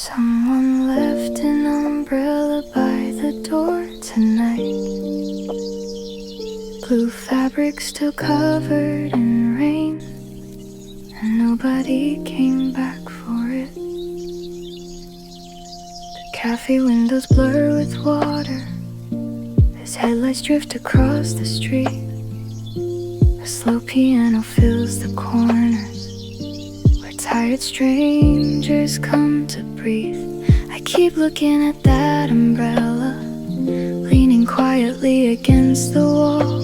Someone left an umbrella by the door tonight. Blue fabric still covered in rain, and nobody came back for it. The cafe windows blur with water as headlights drift across the street. A slow piano fills the corners where tired strangers come to breathe. I keep looking at that umbrella, leaning quietly against the wall,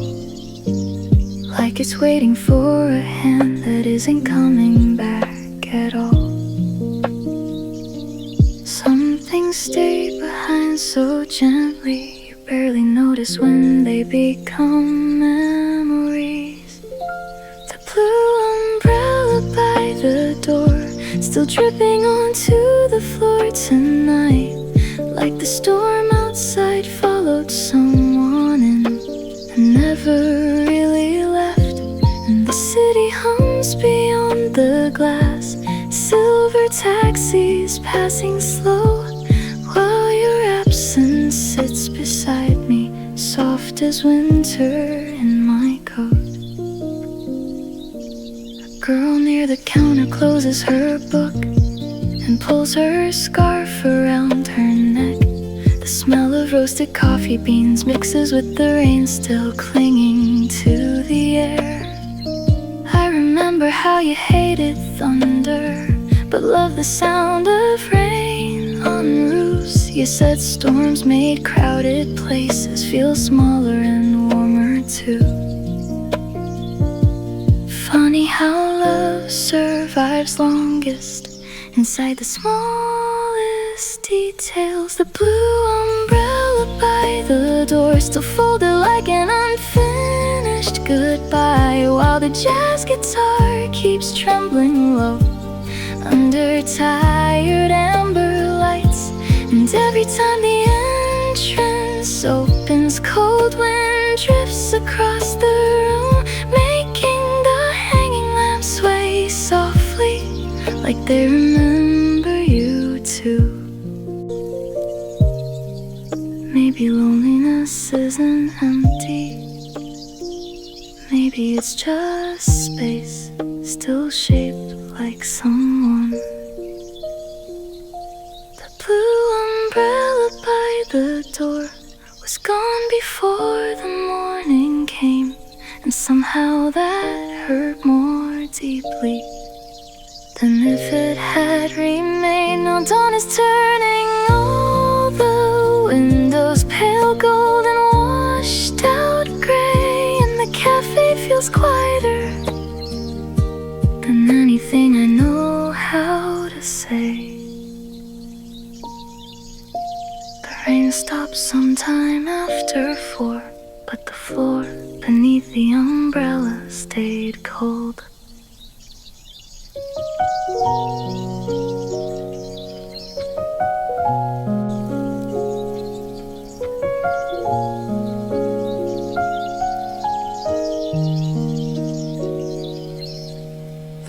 like it's waiting for a hand that isn't coming back at all. Some things stay behind so gently, you barely notice when they become memories. The blue umbrella by the door, still dripping onto the floor tonight, like the storm outside followed someone in and never really left. And the city hums beyond the glass, silver taxis passing slow, while your absence sits beside me, soft as winter in my coat. A girl near the counter closes her book and pulls her scarf around her neck. The smell of roasted coffee beans mixes with the rain still clinging to the air. I remember how you hated thunder, but loved the sound of rain on roofs. You said storms made crowded places feel smaller and warmer too. Funny how love survives longest inside the smallest details. The blue umbrella by the door, still folded like an unfinished goodbye, while the jazz guitar keeps trembling low under tired amber lights. And every time the entrance opens, cold wind drifts across the room, making the hanging lamps sway softly, like they remember you too. Maybe loneliness isn't empty, maybe it's just space still shaped like someone. The blue umbrella by the door was gone before the morning came, and somehow that hurt more deeply than if it had remained. Now dawn is turning, all the windows pale gold and washed out gray, and the cafe feels quieter than anything I know how to say. The rain stopped sometime after 4, but the floor beneath the umbrella stayed cold.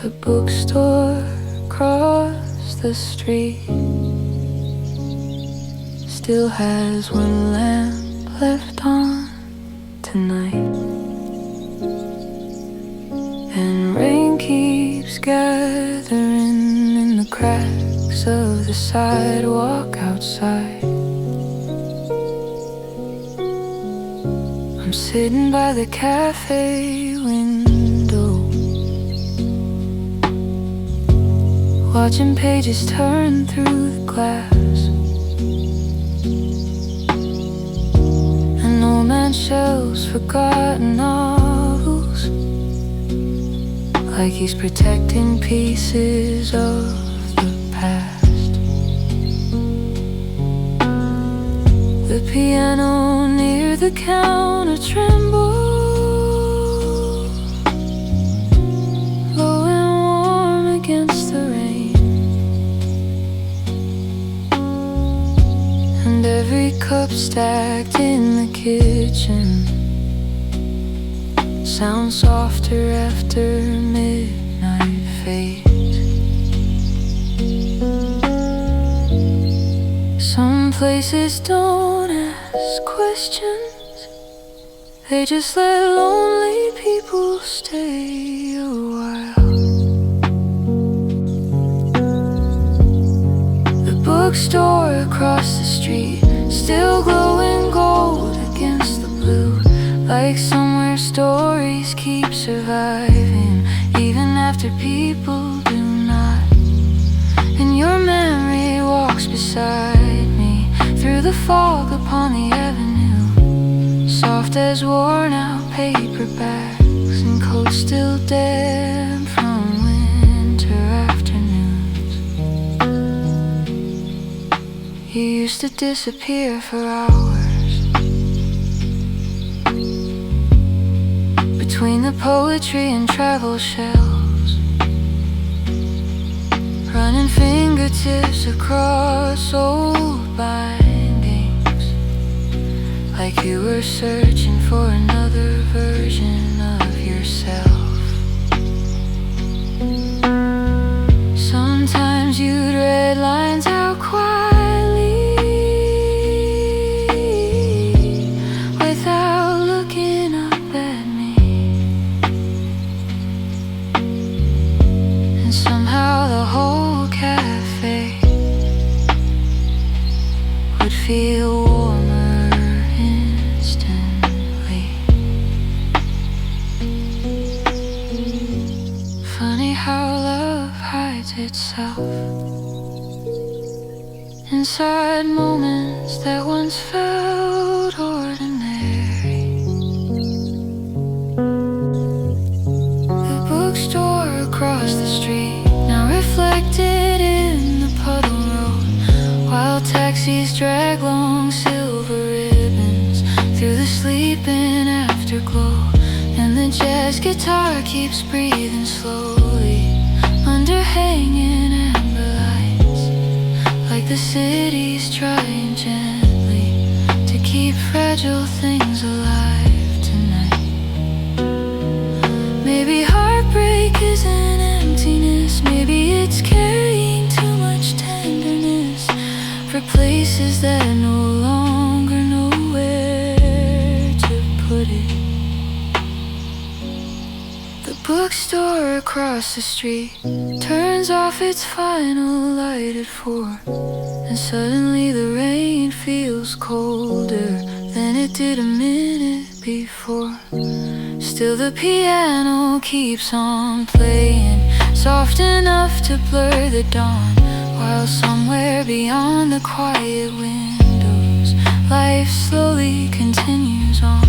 The bookstore across the street still has one lamp left on tonight, and rain keeps gathering in the cracks of the sidewalk outside. I'm sitting by the cafe window, watching pages turn through the glass. An old man shelves forgotten novels, like he's protecting pieces of the past. The piano near the counter trembles, low and warm against the rain, and every cup stacked in the kitchen sounds softer after midnight fades. places don't ask questions, they just let lonely people stay a while. The bookstore across the street, still glowing gold against the blue, like somewhere stories keep surviving, even after people do not. And your memory walks beside me through the fog upon the avenue, soft as worn out paperbacks and coats still damp from winter afternoons. You used to disappear for hours between the poetry and travel shelves, running fingertips across old bindings, like you were searching for another version of yourself. Sometimes you'd read lines out quietly, without looking up at me, and somehow the whole cafe would feel warmer instantly. Funny how love hides itself inside moments that once felt ordinary. The bookstore across the street, now reflected in the puddle road, while taxis drag long silver ribbons through the sleeping afterglow, and the jazz guitar keeps breathing slowly under hanging amber lights, like the city's trying gently to keep fragile things alive tonight. Maybe heartbreak is an emptiness, maybe it's carrying too much tenderness for places that no longer know where to put it. The bookstore across the street turns off its final light at 4, and suddenly the rain feels colder than it did a minute before. Still the piano keeps on playing, soft enough to blur the dawn, while somewhere beyond the quiet windows, life slowly continues on.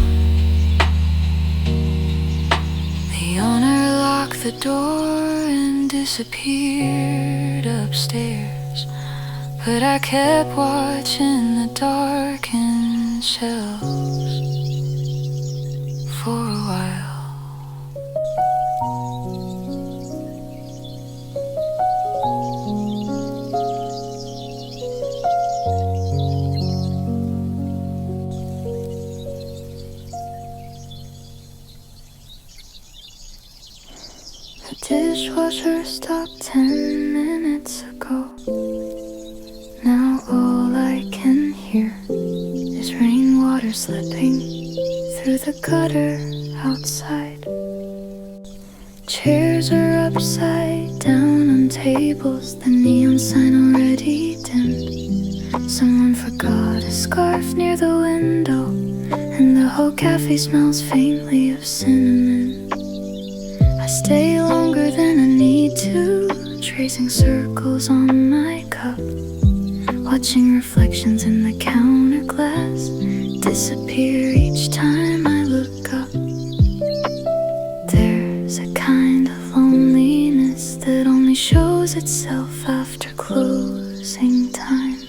The owner locked the door and disappeared upstairs, but I kept watching the darkened shelves for a while. The dishwasher stopped 10 minutes ago. Now all I can hear is rainwater slipping through the gutter outside. Chairs are upside down on tables, the neon sign already dimmed. Someone forgot a scarf near the window, and the whole cafe smells faintly of cinnamon. I stay longer than I need to, tracing circles on my cup, watching reflections in the counter glass disappear each time I look up. There's a kind of loneliness that only shows itself after closing time.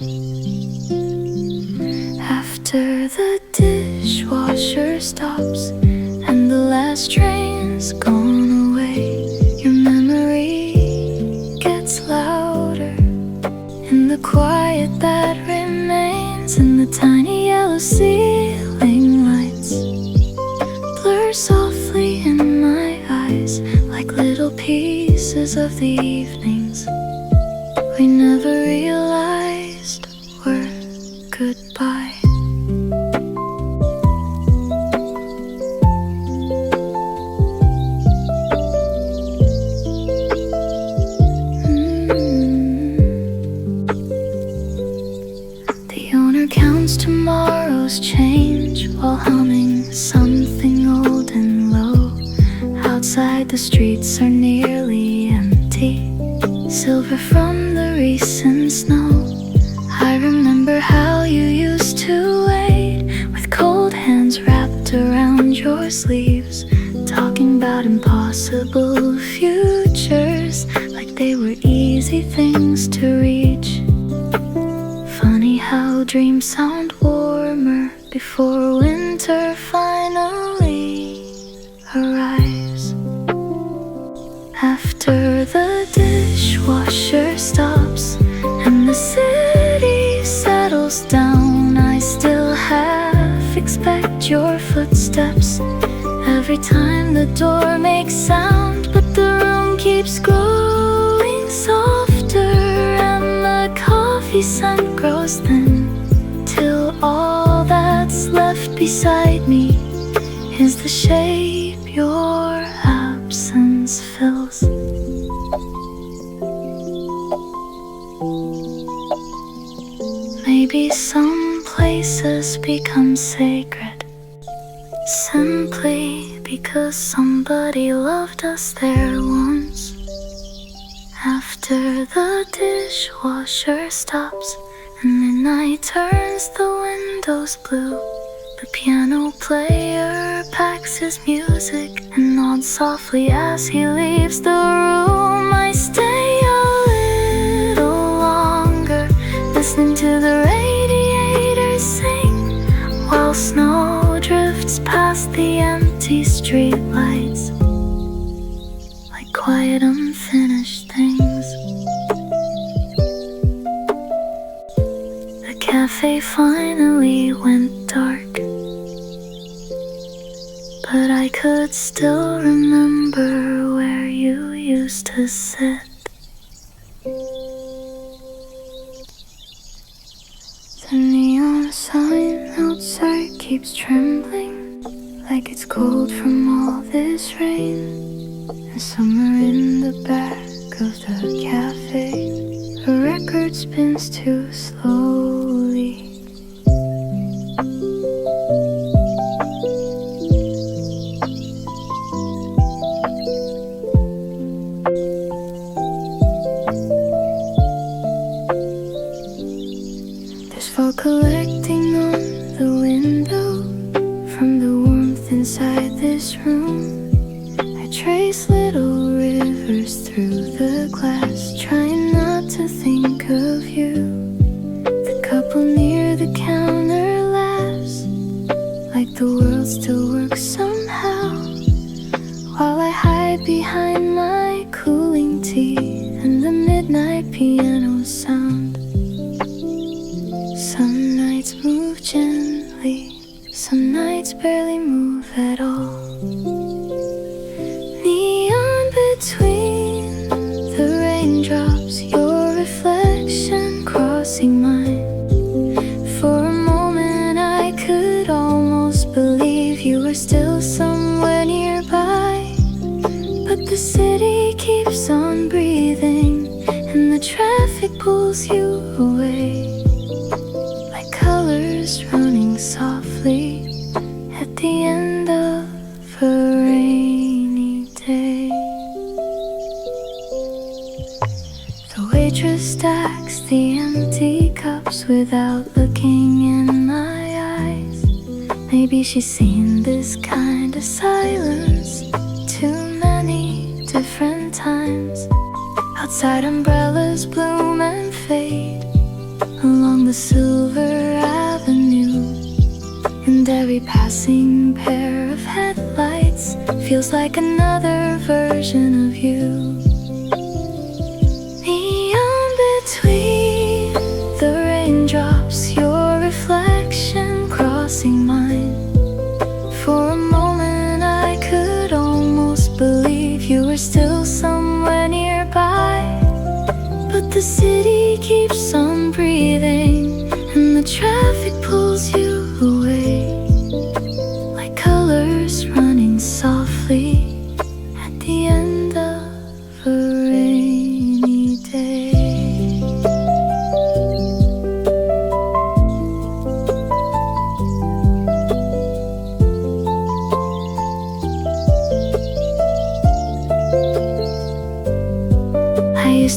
After the dishwasher stops and the last train's gone away, your memory gets louder in the quiet that remains, and the tiny yellow ceiling lights blur softly in my eyes, like little pieces of the evenings we never realized were announce tomorrow's change while humming something old and low. Outside the streets are nearly empty, silver from the recent snow. I remember how you used to wait with cold hands wrapped around your sleeves, talking about impossible futures like they were easy things to reach. Funny how dreams sound warmer before winter finally arrives. After the dishwasher stops and the city settles down, I still half expect your footsteps every time the door makes sound. But the room keeps growing softer and the coffee scent grows thin, till all that's left beside me is the shape your absence fills. Maybe some places become sacred simply because somebody loved us there once. After the dishwasher stops and midnight turns the windows blue, the piano player packs his music and nods softly as he leaves the room. I stay a little longer, listening to the radiators sing, while snow drifts past the empty streetlights like quiet unfinished things. The cafe finally went dark, but I could still remember where you used to sit. The neon sign outside keeps trembling like it's cold from all this rain. And somewhere in the back of the cafe, a record spins too slowly. There's fog collecting on the window from the warmth inside this room. I trace little rivers through the glass, trying not to think of you. The couple near the counter laughs like the world still works somehow, while I hide behind my cooling tea and the midnight piano sound. Some nights move gently, some nights barely move at all. Neon between the raindrops, your reflection crossing mine. For a moment I could almost believe you were still somewhere nearby. But the city keeps on breathing and the traffic pulls you away, like colors running softly at the end of a rainy day. The waitress stacks the empty cups without looking in my eyes. Maybe she's seen this kind of silence too many different times. Outside umbrellas bloom and fade along the silver avenue, and every passing pair of headlights feels like another version of you. Neon between the raindrops, your reflection crossing mine. For a moment I could almost believe you were still somewhere nearby. But the city keeps on breathing and the traffic pulls you away, like colors running softly at the end of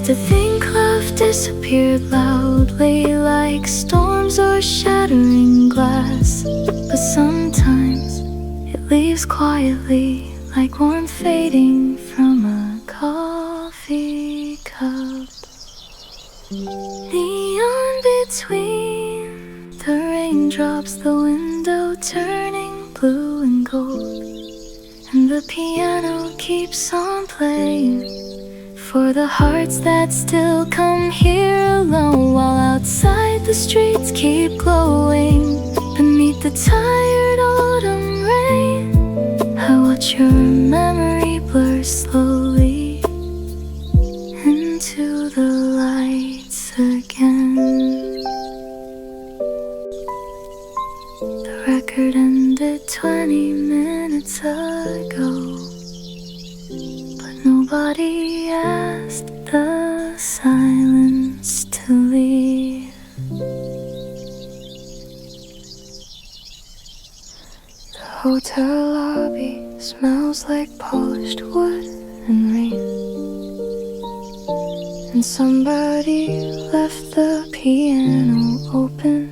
Used to think love disappeared loudly like storms or shattering glass, but sometimes it leaves quietly like warmth fading from a coffee cup. Neon between the raindrops, the window turning blue and gold, and the piano keeps on playing for the hearts that still come here alone, while outside the streets keep glowing beneath the tired autumn rain. I watch your memory blur slowly into the lights again. The record ended 20 minutes ago, but nobody asked the silence to leave. The hotel lobby smells like polished wood and rain, and somebody left the piano open,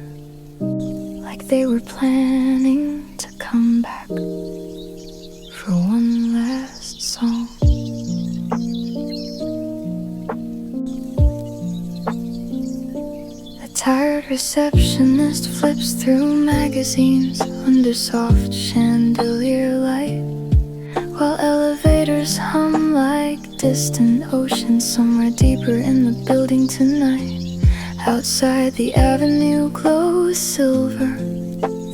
like they were planning to come back for one last song. A tired receptionist flips through magazines under soft chandelier light, while elevators hum like distant oceans somewhere deeper in the building tonight. Outside, the avenue glows silver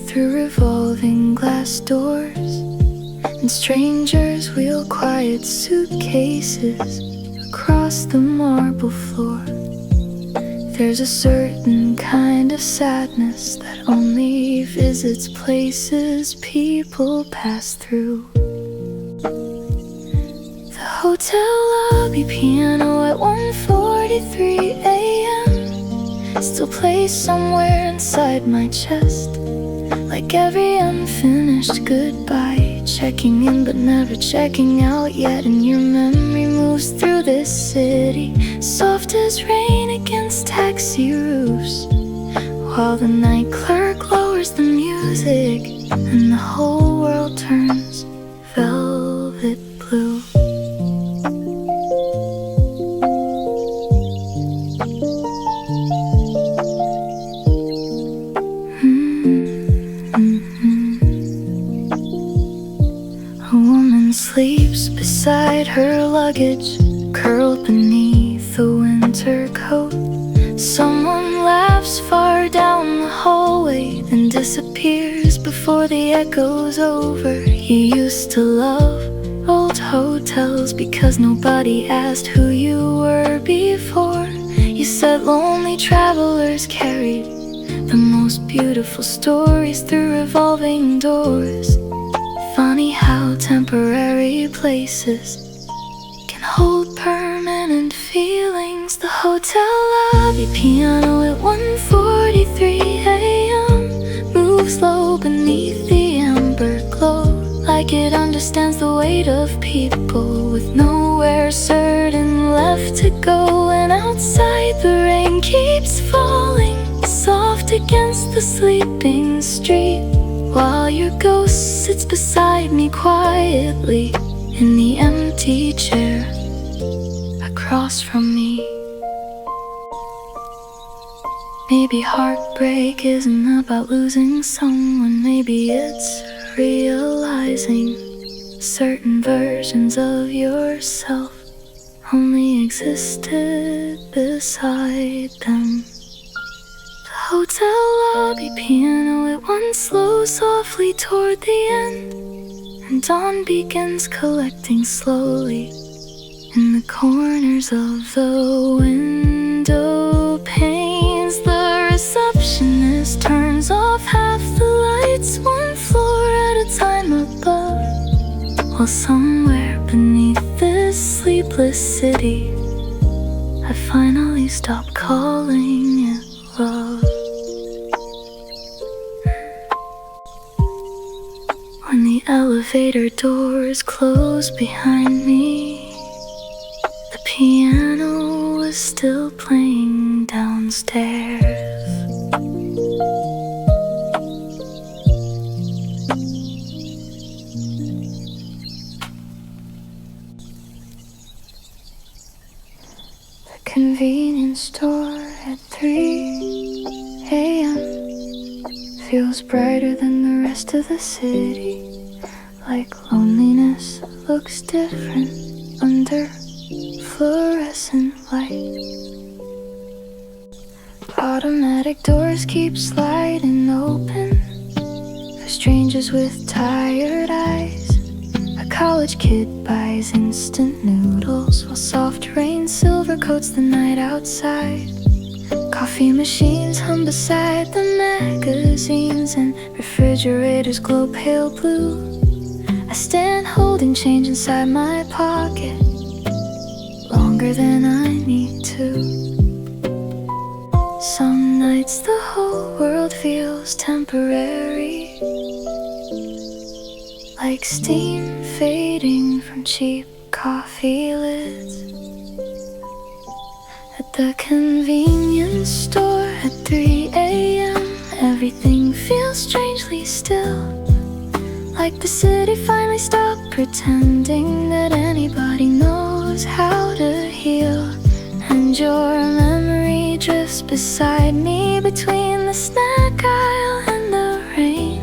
through revolving glass doors, and strangers wheel quiet suitcases across the marble floor. There's a certain kind of sadness that only visits places people pass through. The hotel lobby piano at 1:43 a.m. still plays somewhere inside my chest, like every unfinished goodbye, checking in but never checking out yet. And your memory moves through this city, soft as rain against taxi roofs, while the night clerk lowers the music and the whole world turns velvet blue. Sleeps beside her luggage, curled beneath a winter coat. Someone laughs far down the hallway, then disappears before the echo's over. You used to love old hotels because nobody asked who you were before. You said lonely travelers carried the most beautiful stories through revolving doors. Funny how temporary places can hold permanent feelings. The hotel lobby piano at 1:43 a.m. moves low beneath the amber glow, like it understands the weight of people with nowhere certain left to go. And outside the rain keeps falling soft against the sleeping street, while your ghost sits beside me quietly in the empty chair across from me. Maybe heartbreak isn't about losing someone, maybe it's realizing certain versions of yourself only existed beside them. Hotel lobby piano, it once slows softly toward the end, and dawn begins collecting slowly in the corners of the window panes. The receptionist turns off half the lights, one floor at a time above, while somewhere beneath this sleepless city I finally stop calling it love. When the elevator doors close behind me, the piano was still playing downstairs. The convenience store at 3 a.m. feels brighter than the rest of the city. Like loneliness looks different under fluorescent light. Automatic doors keep sliding open for strangers with tired eyes. A college kid buys instant noodles while soft rain silver coats the night outside. Coffee machines hum beside the magazines, and refrigerators glow pale blue. I stand holding change inside my pocket longer than I need to. Some nights the whole world feels temporary, like steam fading from cheap coffee lids. At the convenience store at 3 a.m. everything feels strangely still, like the city finally stopped pretending that anybody knows how to heal. And your memory drifts beside me between the snack aisle and the rain,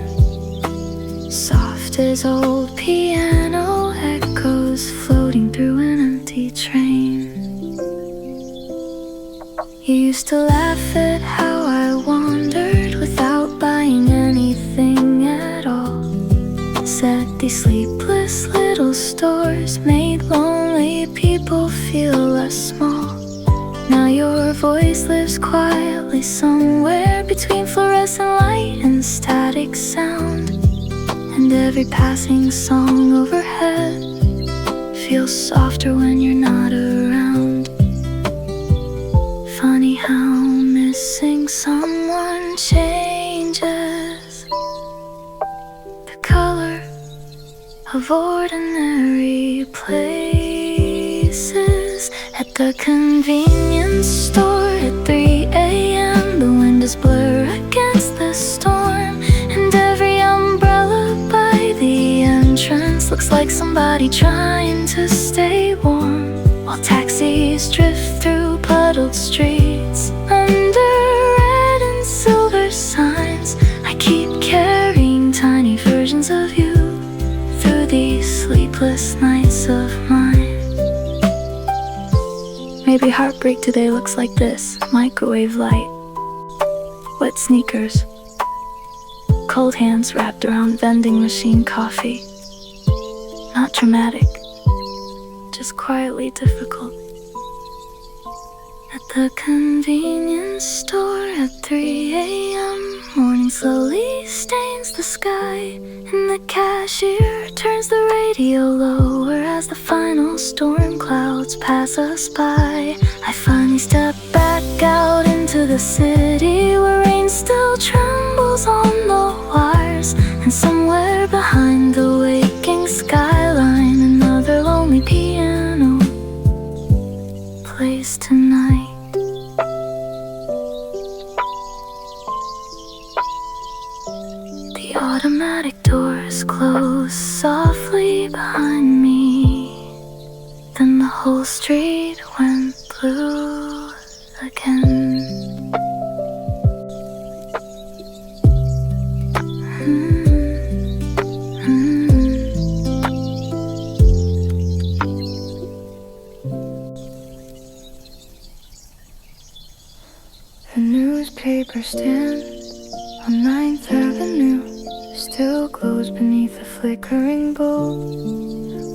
soft as old piano echoes floating through an empty train. You used to laugh at how I wandered without buying anything at all. Said these sleepless little stores made lonely people feel less small. Now your voice lives quietly somewhere between fluorescent light and static sound. And every passing song overhead feels softer when you're not around. Funny how missing someone changes the color of ordinary places. At the convenience store at 3 a.m. the windows blur against the storm, and every umbrella by the entrance looks like somebody trying to stay warm, while taxis drift through puddled streets under red and silver signs. I keep carrying tiny versions of you through these sleepless nights of mine. Maybe heartbreak today looks like this: microwave light, wet sneakers, cold hands wrapped around vending machine coffee. Not dramatic, just quietly difficult. At the convenience store at 3 a.m. morning slowly stains the sky, and the cashier turns the radio lower as the final storm clouds pass us by. I finally step back out into the city where rain still trembles on the wires, and somewhere behind the waking skyline another lonely piano plays tonight. The automatic doors close softly behind me, then the whole street went blue again. The newspaper stand on 9th Avenue still glows beneath a flickering bulb,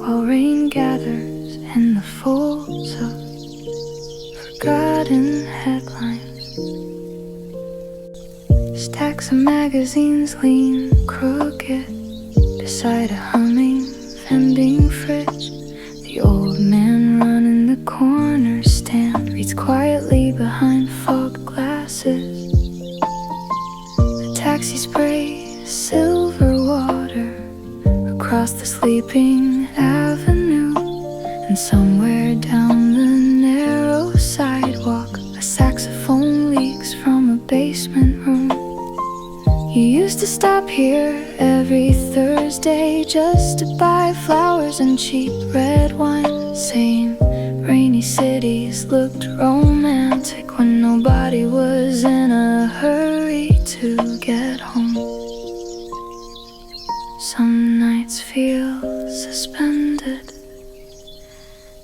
while rain gathers in the folds of forgotten headlines. Stacks of magazines lean crooked beside a humming vending fridge. The old man running the corner stand reads quietly behind fogged glasses. The taxi sprays silver water across the sleeping avenue, and somewhere down the narrow side basement room. You used to stop here every Thursday just to buy flowers and cheap red wine, saying rainy cities looked romantic when nobody was in a hurry to get home. Some nights feel suspended,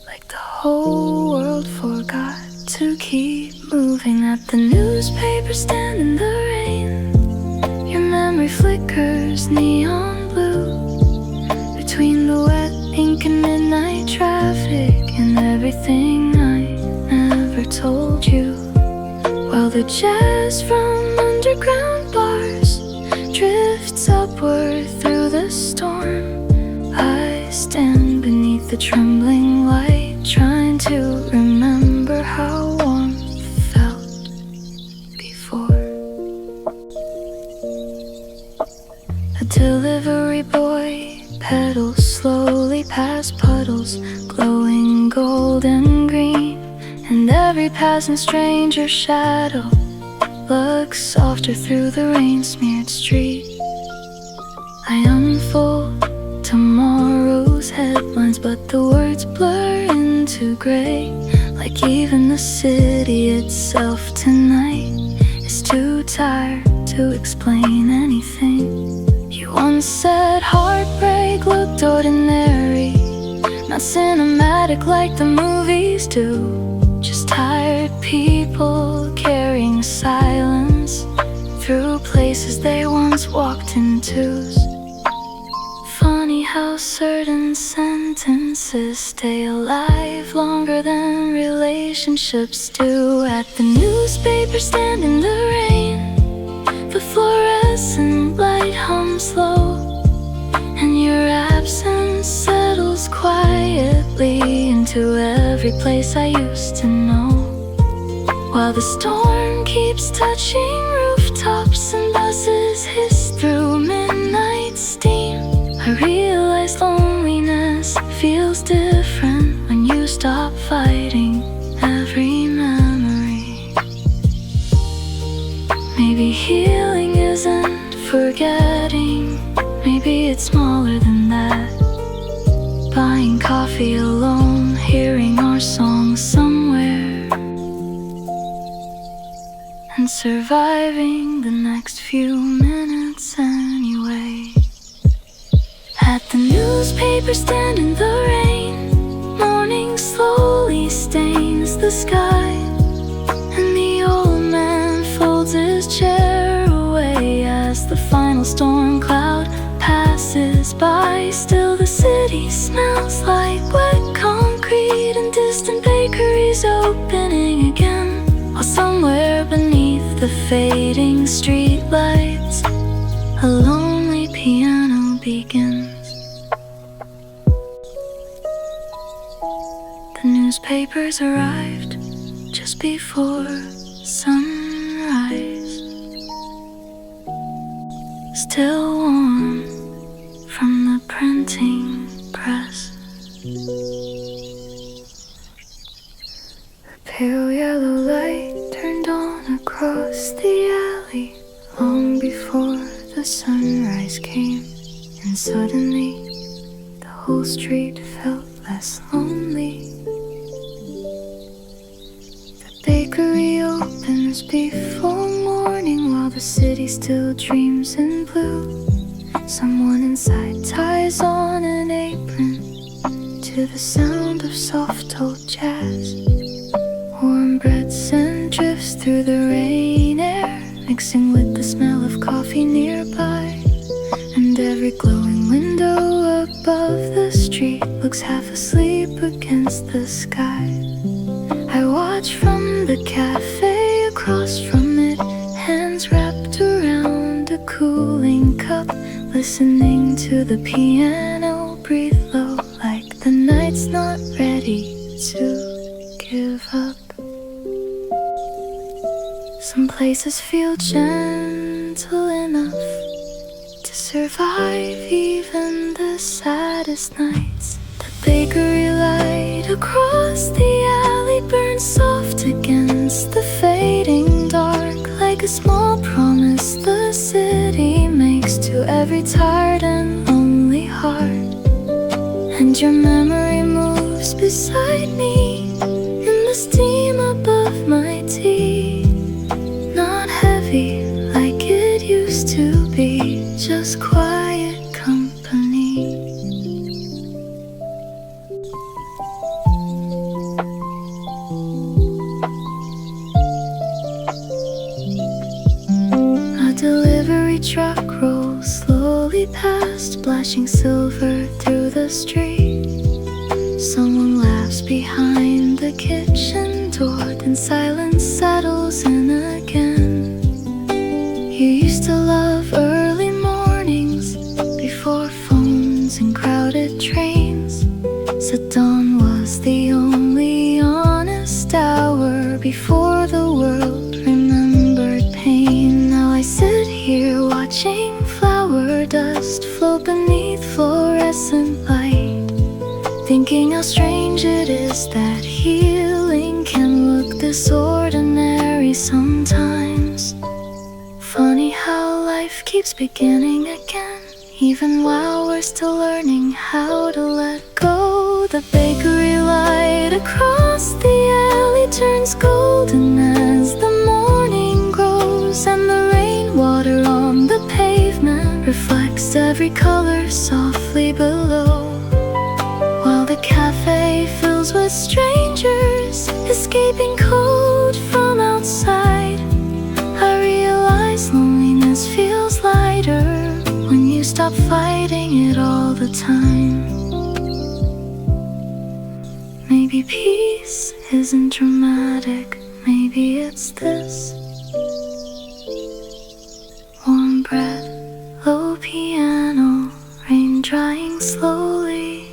like the whole world forgot to keep moving. At the newspaper stand in the rain, your memory flickers neon blue between the wet ink and midnight traffic and everything I never told you. While the jazz from underground bars drifts upward through the storm, I stand beneath the trembling light, trying to remember how warmth felt before. A delivery boy pedals slowly past puddles glowing gold and green, and every passing stranger's shadow looks softer through the rain-smeared street. I unfold tomorrow's headlines, but the words blur into gray, like even the city itself tonight is too tired to explain anything. You once said heartbreak looked ordinary, not cinematic like the movies do. Just tired people carrying silence through places they once walked in twos. Funny how certain sentences stay alive longer than relationships do. At the newspaper stand in the rain, the fluorescent light hums low, and your absence settles quietly into every place I used to know. While the storm keeps touching rooftops and buses hiss through midnight steam, I realize loneliness feels different when you stop fighting every memory. Maybe healing isn't forgetting, maybe it's smaller than that. Buying coffee alone, hearing our songs somewhere, and surviving the next few minutes anyway. At the newspaper stand in the rain, morning slowly stains the sky, and the old man folds his chair away as the final storm cloud passes by. Still the city smells like wet concrete and distant bakeries opening again, while somewhere beneath the fading street lights a lonely piano begins. The newspapers arrived just before sunrise, still warm from the printing press. The pale yellow light turned on across the alley long before the sunrise came, and suddenly the whole street felt less lonely. The bakery opens before morning while the city still dreams in blue. Someone inside ties on an apron to the sound of soft old jazz. Warm bread scent drifts through the rain air, mixing with the smell of coffee nearby. And every glowing window above the street looks half asleep against the sky. I watch from the cafe across from it, hands wrapped around a cooling cup, listening to the piano breathe low, like the night's not ready to give up. Some places feel gentle enough to survive even the saddest nights. The bakery light across the alley burns soft against the fading dark, like like a small promise the city makes to every tired and lonely heart. And your memory moves beside me in the steam above my tea. Not heavy like it used to be, just quiet company. A delivery truck rolls slowly past, splashing silver through the street. Someone laughs behind the kitchen door, then silence settles in again. You used to love early mornings before phones and crowded trains. Said dawn was the only honest hour before the world remembered pain. Now I sit here watching flower dust float beneath fluorescent light, thinking how strange it is that healing can look this ordinary sometimes. Funny how life keeps beginning again, even while we're still learning how to let go. The bakery light across the alley turns golden as the morning grows, and the rainwater on the pavement reflects every color softly below. While the cafe fills with strangers escaping cold from outside, I realize loneliness feels lighter when you stop fighting it all the time. Maybe peace isn't dramatic, maybe it's this: warm breath, low piano, rain drying slowly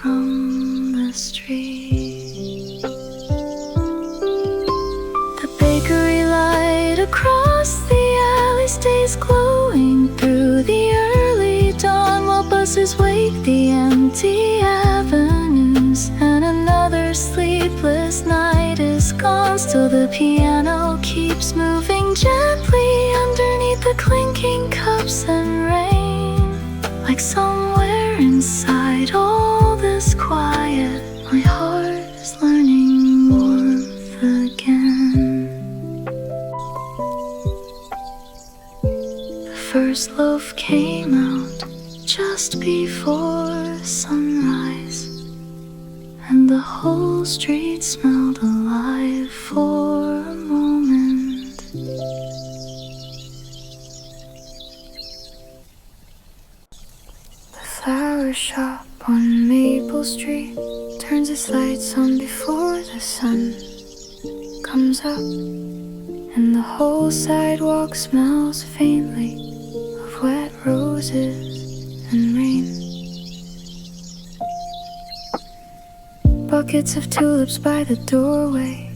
from the street. The bakery light across the alley stays glowing through the early dawn, while buses wake the empty avenues, and another sleepless night is gone. Still the piano keeps moving gently underneath the clinking cups and rain. Like somewhere inside all this quiet, my heart is learning warmth again. The first loaf came out just before sunrise, and the whole street smelled alive for a moment. The flower shop on Maple Street turns its lights on before the sun comes up, and the whole sidewalk smells faintly of wet roses and rain. Buckets of tulips by the doorway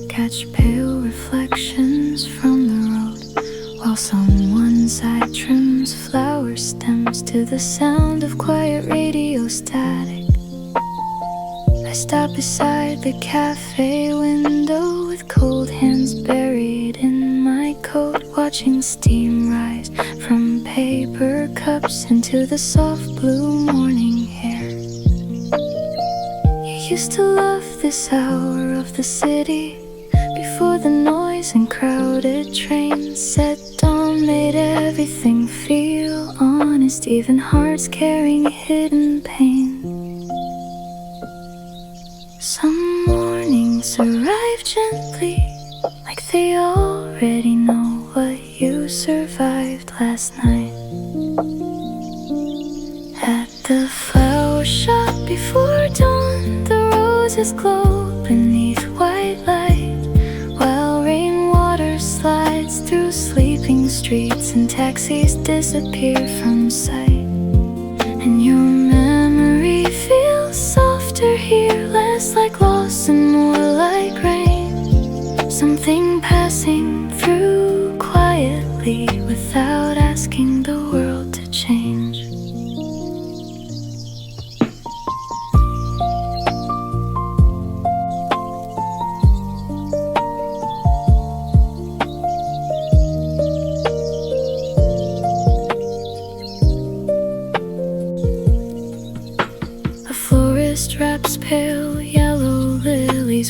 catch pale reflections from the road, while someone side trims flower stems to the sound of quiet radio static. I stop beside the cafe window with cold hands buried in my coat, watching steam rise from paper cups into the soft blue morning air. You used to love this hour of the city before the noise and crowded trains. Said dawn made everything feel honest, even hearts carrying hidden pain. Some mornings arrive gently, like they already know what you survived last night. At the flower shop before dawn, the roses glow beneath white light, while rainwater slides through sleeping streets and taxis disappear from sight. And your memory feels softer here, less like loss and more like rain. Something passing through quietly without asking the world to change.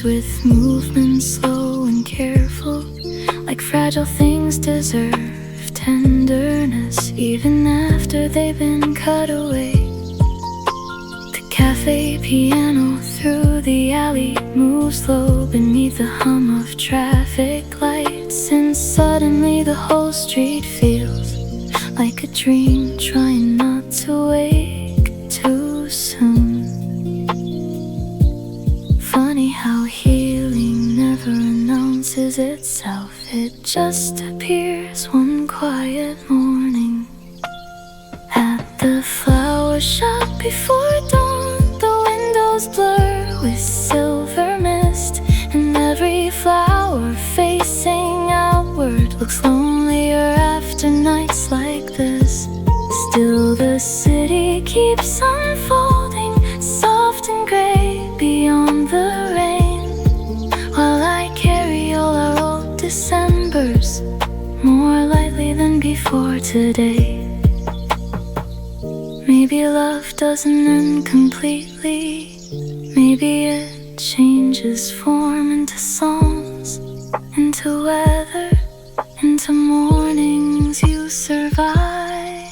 melodies with movement slow and careful, like fragile things deserve tenderness even after they've been cut away. The cafe piano through the alley moves slow beneath the hum of traffic lights, and suddenly the whole street feels like a dream trying not to wake too soon. Funny how healing never announces itself. It just appears one quiet morning at the flower shop before dawn. The windows blur with silver mist, and every flower facing outward looks lonelier after nights like this. Still the city keeps unfolding, soft and gray beyond the rain, while I carry all our old Decembers more lightly than before today. Maybe love doesn't end completely. Maybe it changes form into songs, into weather, into mornings you survive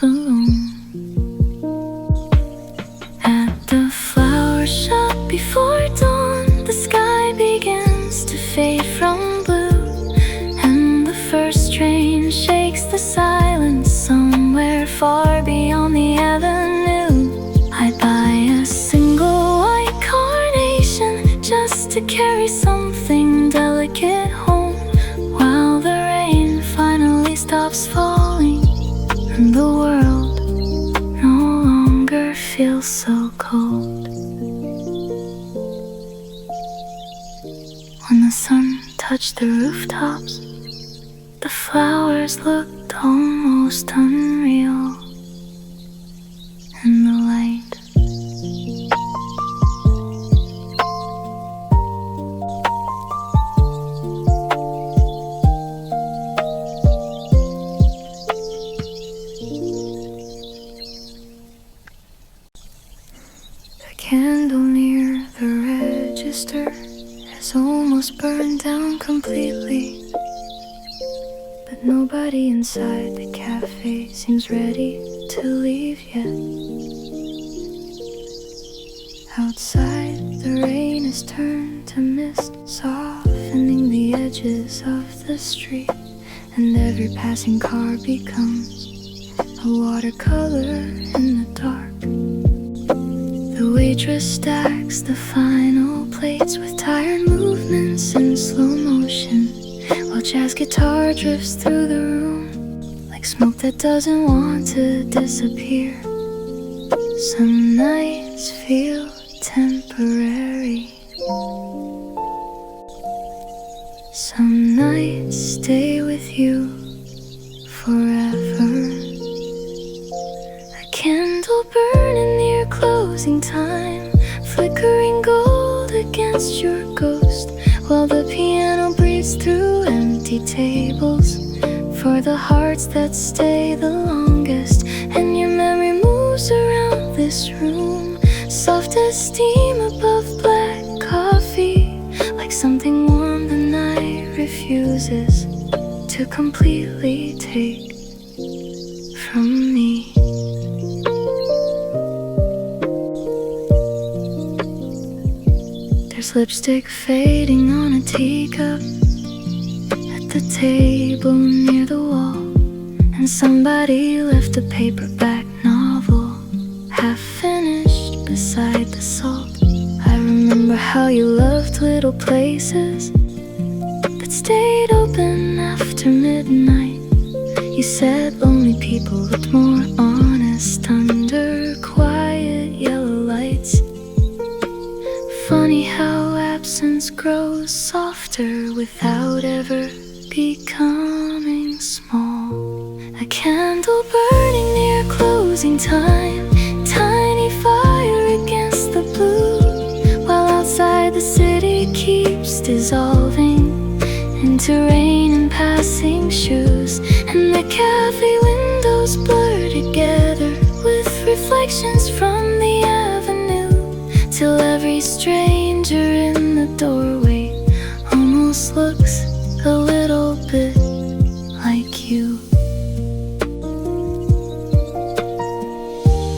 alone. At the flower shop before dawn, the sky begins to fade from blue, and the first train shakes the silence somewhere far beyond the avenue. I buy a single white carnation just to carry something delicate home, while the rain finally stops falling and the world no longer feels so cold. When the sun touched the rooftops, the flowers looked almost unreal in the light. The candle near the register has almost burned down completely, but nobody inside the cafe seems ready to leave yet. Outside, the rain has turned to mist, softening the edges of the street, and every passing car becomes a watercolor in the dark. The waitress stacks the final plates with tired movements in slow motion, while jazz guitar drifts through the room like smoke that doesn't want to disappear. Some nights feel temporary, some nights stay with you forever. A candle burning near closing time, flickering gold against your ghost, while the piano breathes through empty tables for the hearts that stay the longest. And your memory moves around this room, soft as steam above black coffee, like something warm the night refuses to completely take from me. There's lipstick fading on a teacup at the table near the wall, and somebody left a paperback novel half finished beside the salt. I remember how you loved little places that stayed open after midnight. You said lonely people looked more honest under quiet yellow lights. Funny how absence grows softer without ever becoming small. A candle burning near closing time, tiny fire against the blue, while outside the city keeps dissolving into rain and passing shoes. And the cafe windows blur together with reflections from the avenue, till every stranger in the door you.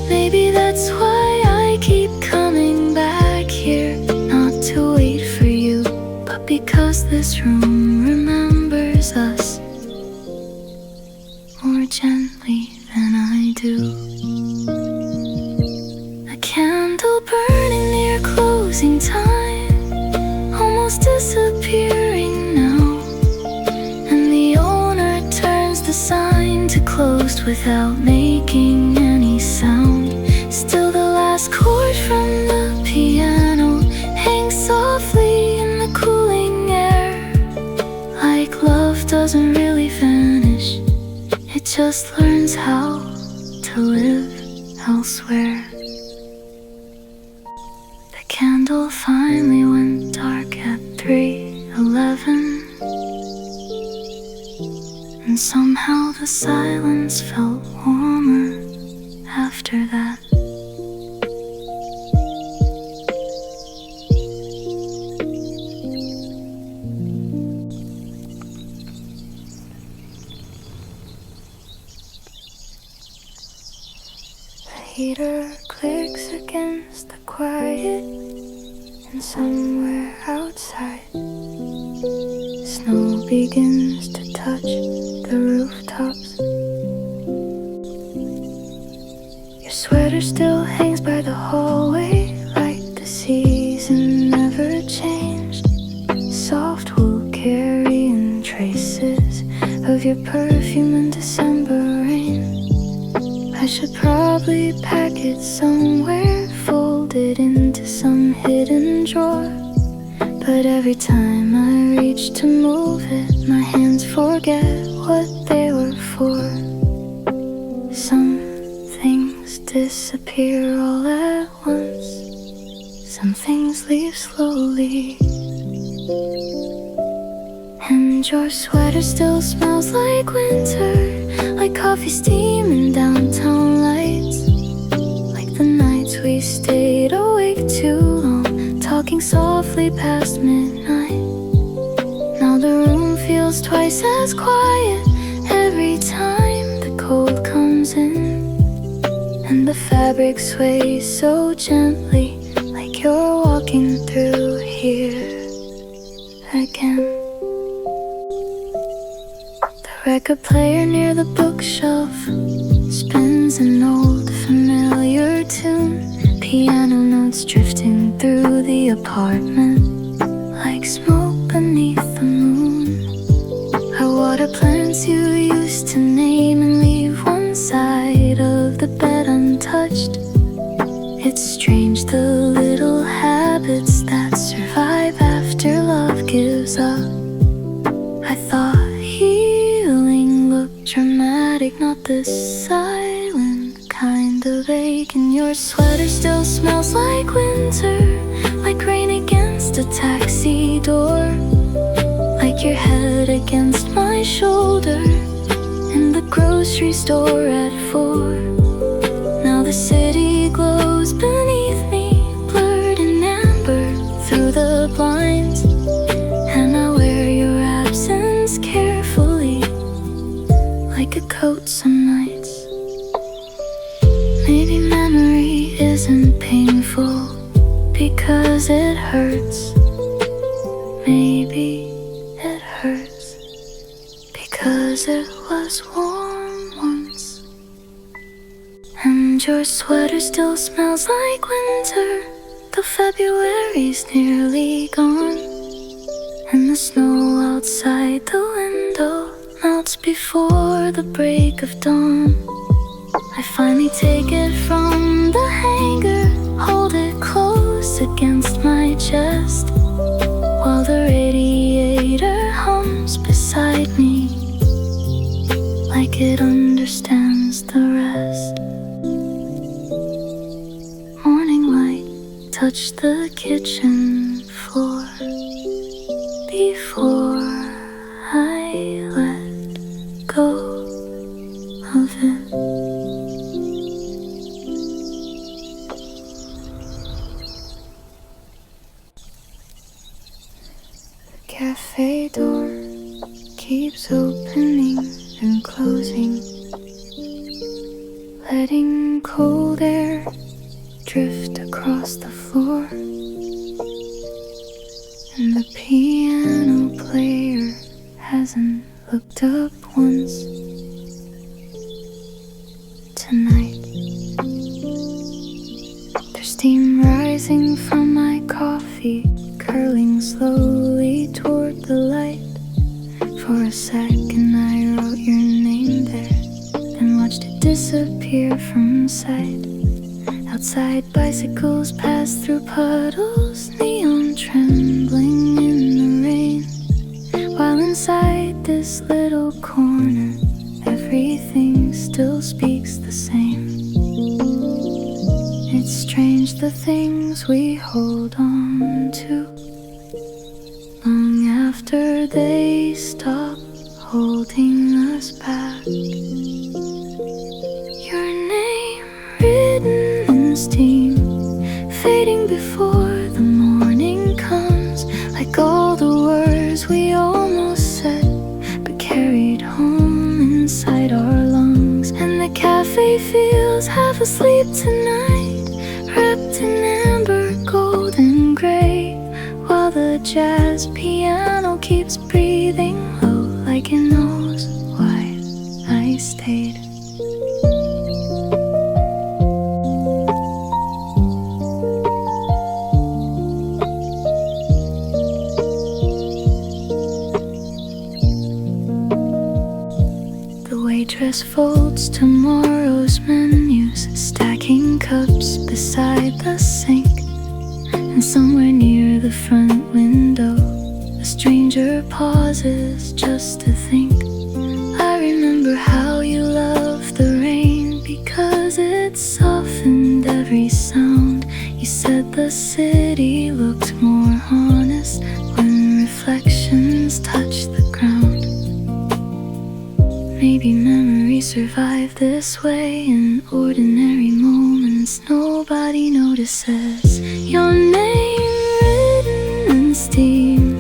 Maybe that's why I keep coming back here, not to wait for you, but because this room remembers us more gently than I do. A candle burning near closing time, almost disappearing now, and the owner turns the sign to closed without making any sound. Still the last chord from the piano hangs softly in the cooling air, like love doesn't really vanish, it just learns how to live elsewhere. The candle finally went dark at 3:11, and somehow the silence felt warmer after that. The heater clicks against the quiet, and somewhere outside, snow begins to touch the rooftops. Your sweater still hangs by the hallway, like the season never changed. Soft wool carrying traces of your perfume in December rain. I should probably pack it somewhere, fold it into some hidden drawer, but every time I reach to move it, my hands forget what they were for. Some things disappear all at once, some things leave slowly, and your sweater still smells like winter, like coffee steaming downtown lights, like the nights we stayed awake too long, talking softly past midnight. Now the room feels twice as quiet every time the cold comes in, and the fabric sways so gently, like you're walking through here again. The record player near the bookshelf spins an old familiar tune, piano notes drifting through the apartment like smoke beneath the moon. I water plants you used to name and leave one side of the bed untouched. It's strange the little habits that survive after love gives up. I thought healing looked dramatic, not this silent kind of ache. And your sweater still smells like winter, like rain against a taxi door, like your head against my shoulder in the grocery store at 4. Now the city glows beneath me, blurred in amber through the blinds, and I wear your absence carefully, like a coat some nights. Maybe memory isn't painful because it hurts. Maybe it hurts because it was warm once. And your sweater still smells like winter, though February's nearly gone, and the snow outside the window melts before the break of dawn. I finally take it from the hanger, hold it close against my chest, while the radiator hums beside me, like it understands the rest. Morning light touched the kitchen floor before I let go of it. The cafe door keeps opening and closing. closing, letting cold air drift across the floor. And the piano player hasn't looked up once tonight. There's steam rising from my coffee, curling slowly toward the light. For a second I wrote your name there, then watched it disappear from sight. Outside bicycles pass through puddles, neon trembling in the rain. While inside this little corner, everything still speaks the same. It's strange the things we hold on to long after they stop holding us back. Your name written in steam, fading before the morning comes, like all the words we almost said but carried home inside our lungs. And the cafe feels half asleep tonight, wrapped in amber, gold and gray, while the jazz piano keeps breathing low, like it knows why I stayed. The waitress folds tomorrow's menus, stacking cups beside the sink. And somewhere near the front window, a stranger pauses just to think. I remember how you loved the rain, because it softened every sound. You said the city looked more honest when reflections touched the ground. Maybe memories survive this way in ordinary moments nobody notices. Your name written in steam,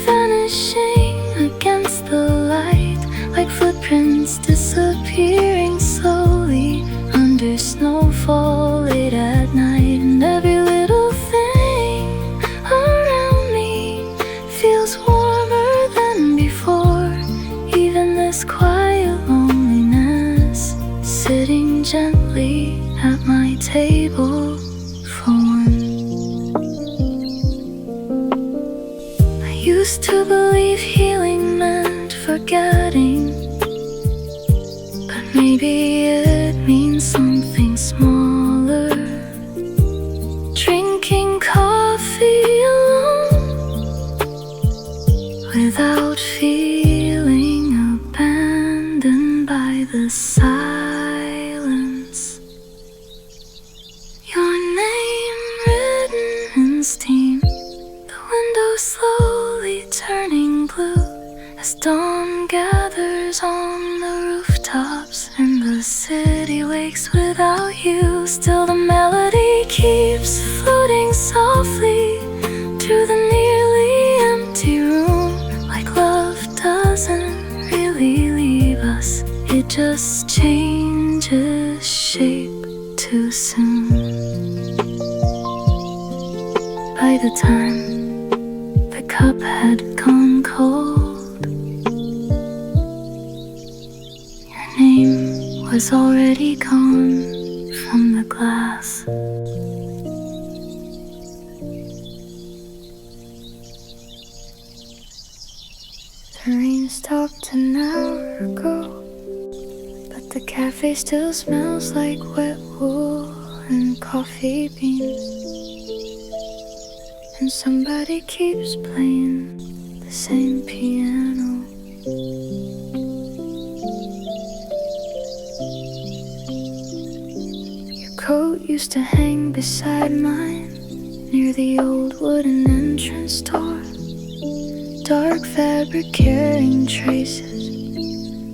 vanishing against the light, like footprints disappearing slowly under snowfall late at night. And every little thing around me feels warmer than before, even this quiet loneliness, sitting gently at my table for one. I used to believe healing meant forgetting, but maybe it means something smaller. Drinking coffee alone without feeling abandoned by the silence. Your name written in steam, the window slowly turning blue as dawn gathers on the rooftops and the city wakes without you. Still the melody keeps floating softly through the nearly empty room, like love doesn't really leave us, it just changes shape too soon. By the time the cup had gone cold, your name was already gone from the glass. The rain stopped an hour ago, but the cafe still smells like wet wool and coffee beans. And somebody keeps playing the same piano. Your coat used to hang beside mine near the old wooden entrance door. Dark fabric carrying traces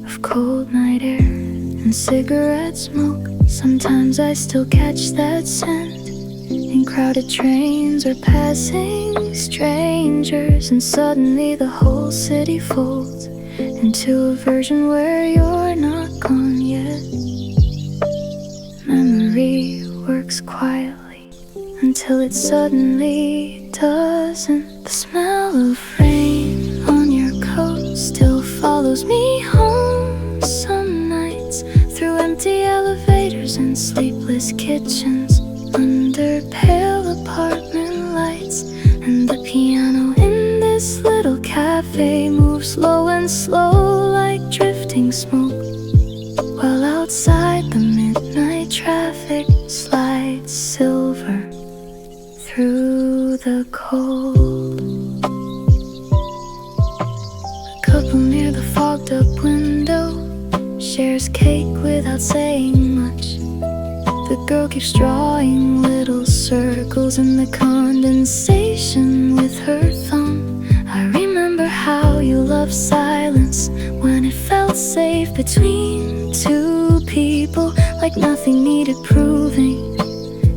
of cold night air and cigarette smoke. Sometimes I still catch that scent in crowded trains or passing strangers, and suddenly the whole city folds into a version where you're till it suddenly doesn't. The smell of rain on your coat still follows me home some nights, through empty elevators and sleepless kitchens, under pale apartment lights. And the piano in this little cafe moves slow and slow like drifting smoke, while outside the midnight traffic slides silver through the cold. A couple near the fogged up window shares cake without saying much. The girl keeps drawing little circles in the condensation with her thumb. I remember how you loved silence when it felt safe between two people, like nothing needed proving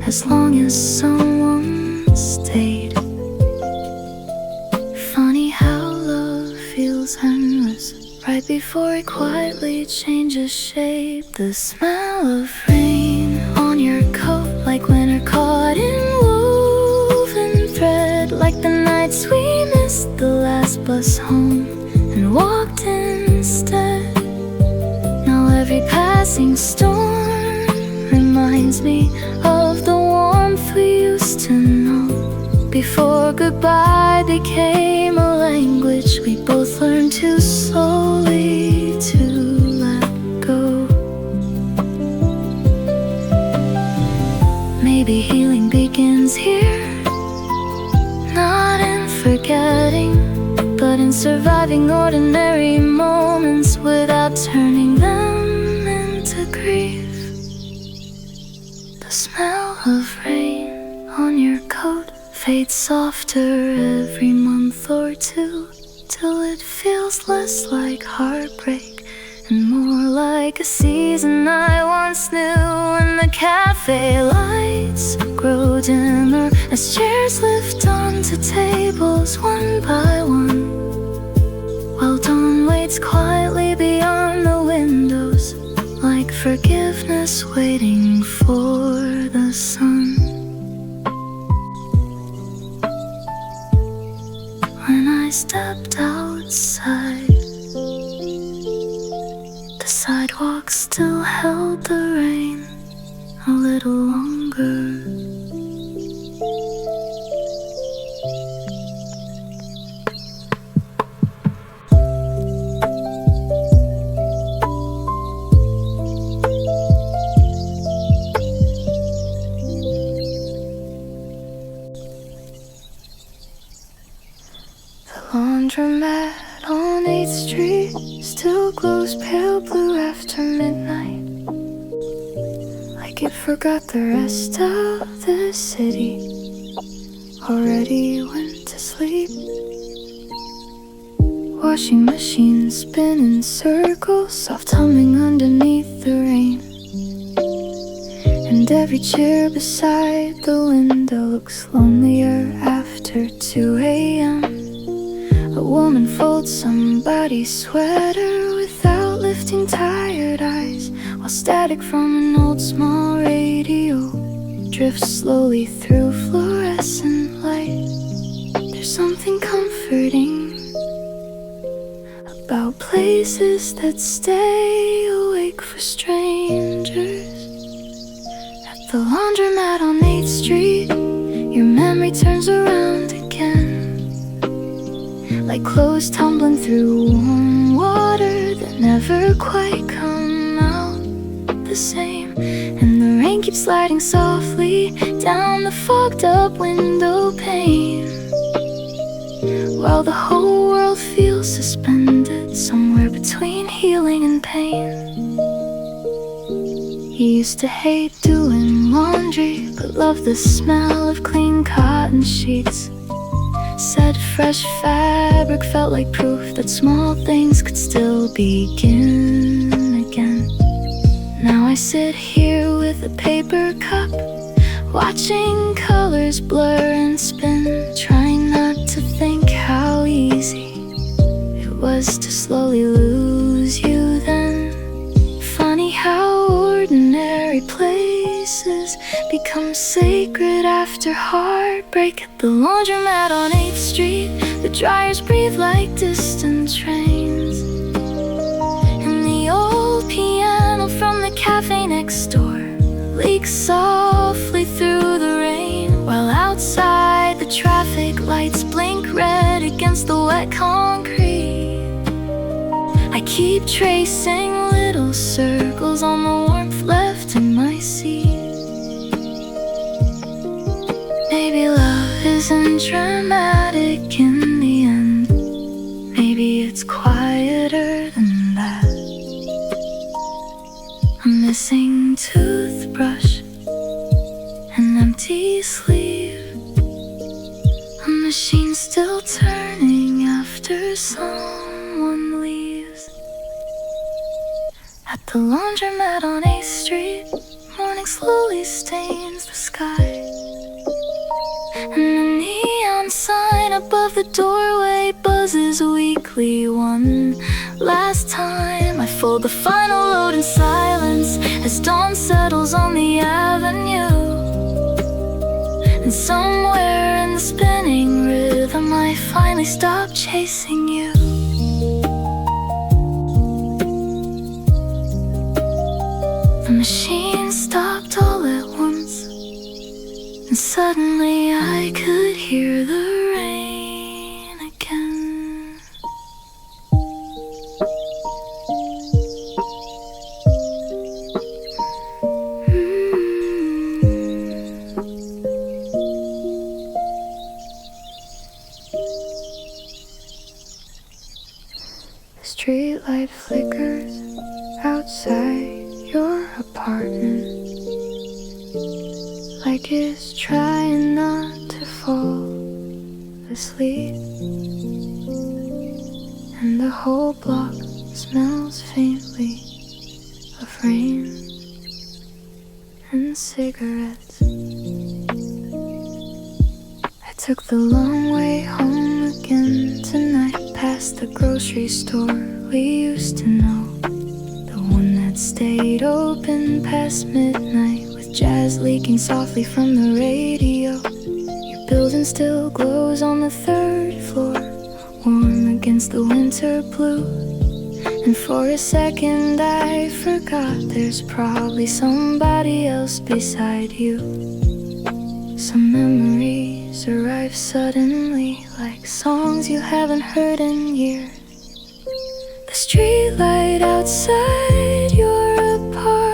as long as someone stayed. Funny how love feels endless right before it quietly changes shape. The smell of rain on your coat, like winter caught in woven thread, like the nights we missed the last bus home and walked instead. Now every passing storm reminds me of the warmth we used to know, before goodbye became a language we both learned too slowly to let go. Maybe healing begins here, not in forgetting, but in surviving ordinary moments without turning them into grief. The smell of rain on your coat fades softer every month or two, till it feels less like heartbreak and more like a season I once knew. And the cafe lights grow dimmer as chairs lift onto tables one by one, while dawn waits quietly beyond the windows, like forgiveness waiting for the sun. When I stepped outside, the sidewalk still held the rain a little longer. Laundromat on 8th Street still glows pale blue after midnight, like it forgot the rest of the city already went to sleep. Washing machines spin in circles, soft humming underneath the rain, and every chair beside the window looks lonelier after 2 a.m. A woman folds somebody's sweater without lifting tired eyes, while static from an old small radio drifts slowly through fluorescent light. There's something comforting about places that stay awake for strangers. At the laundromat on 8th Street, your memory turns around again, like clothes tumbling through warm water that never quite come out the same. And the rain keeps sliding softly down the fogged up window pane, while the whole world feels suspended somewhere between healing and pain. He used to hate doing laundry, but loved the smell of clean cotton sheets. Said fresh fabric felt like proof that small things could still begin again. Now I sit here with a paper cup, watching colors blur and spin, trying not to think how easy it was to slowly lose you then. Funny how ordinary places promises become sacred after heartbreak. At the laundromat on 8th Street, the dryers breathe like distant trains, and the old piano from the cafe next door leaks softly through the rain, while outside the traffic lights blink red against the wet concrete. I keep tracing little circles on the warmth left in my seat. Maybe love isn't dramatic in the end. Maybe it's quieter than that. A missing toothbrush, an empty sleeve, a machine still turning after someone leaves. At the laundromat on 8th Street, morning slowly stains the sky, and the neon sign above the doorway buzzes weakly one last time. I fold the final load in silence as dawn settles on the avenue, and somewhere in the spinning rhythm I finally stop chasing you. The machine stopped all at once, and suddenly I could hear the rain again. The streetlight flickers outside your apartment, like it's trying not to fall asleep, and the whole block smells faintly of rain and cigarettes. I took the long way home again tonight, past the grocery store we used to know, stayed open past midnight with jazz leaking softly from the radio. Your building still glows on the 3rd floor, warm against the winter blue, and for a second I forgot there's probably somebody else beside you. Some memories arrive suddenly, like songs you haven't heard in years. The streetlight outside your apartment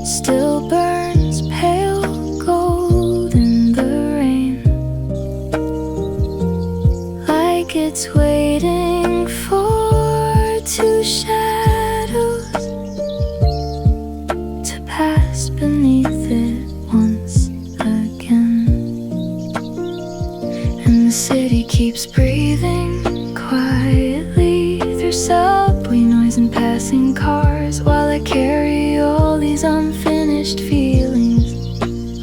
still burns pale gold in the rain, like it's waiting for two shadows to pass beneath it once again. And the city keeps breathing quietly through subway noise and passing cars, while I carry all these unfinished feelings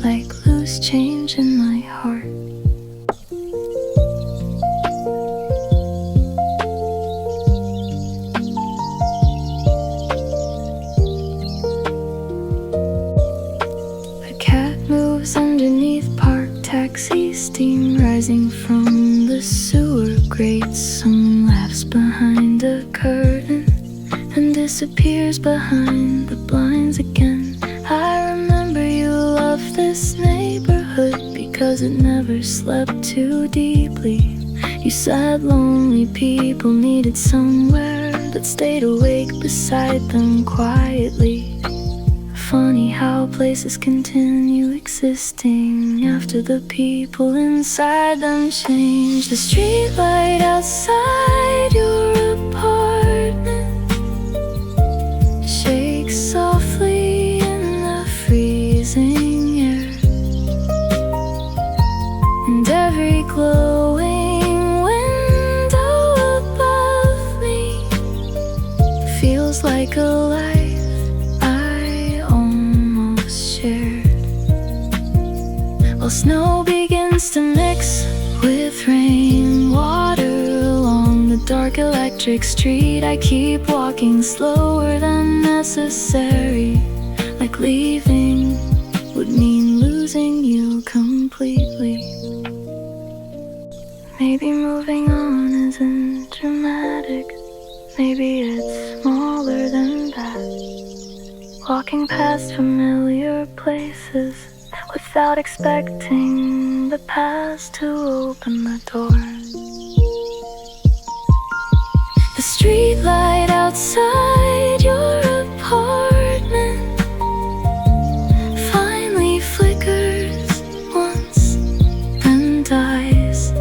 like loose change in my heart. A cat moves underneath parked taxi, steam rising from the sewer grates. Someone laughs behind a curtain and disappears behind the blinds again. I remember you loved this neighborhood because it never slept too deeply. You said lonely people needed somewhere that stayed awake beside them quietly. Funny how places continue existing after the people inside them change. The streetlight outside your apartment shakes softly in the freezing air, and every glowing window above me feels like a life while snow begins to mix with rainwater along the dark electric street. I keep walking slower than necessary, like like leaving would mean losing you completely. Maybe moving on isn't dramatic. Maybe it's smaller than that. Walking past familiar places without expecting the past to open the door. The street light outside your apartment finally flickers once, then dies,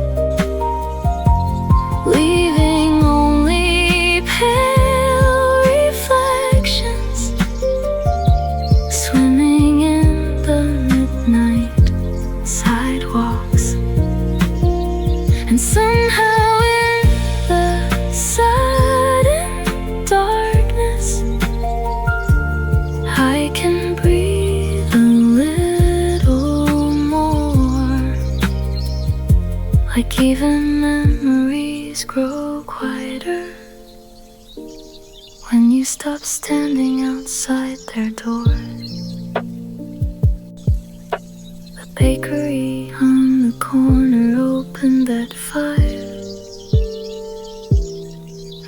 leaving only pale reflections swimming in the midnight sidewalks. And somehow in the sudden darkness I can breathe a little more, like even memories grow quieter when you stop standing outside their doors. The bakery on the corner opened at 5,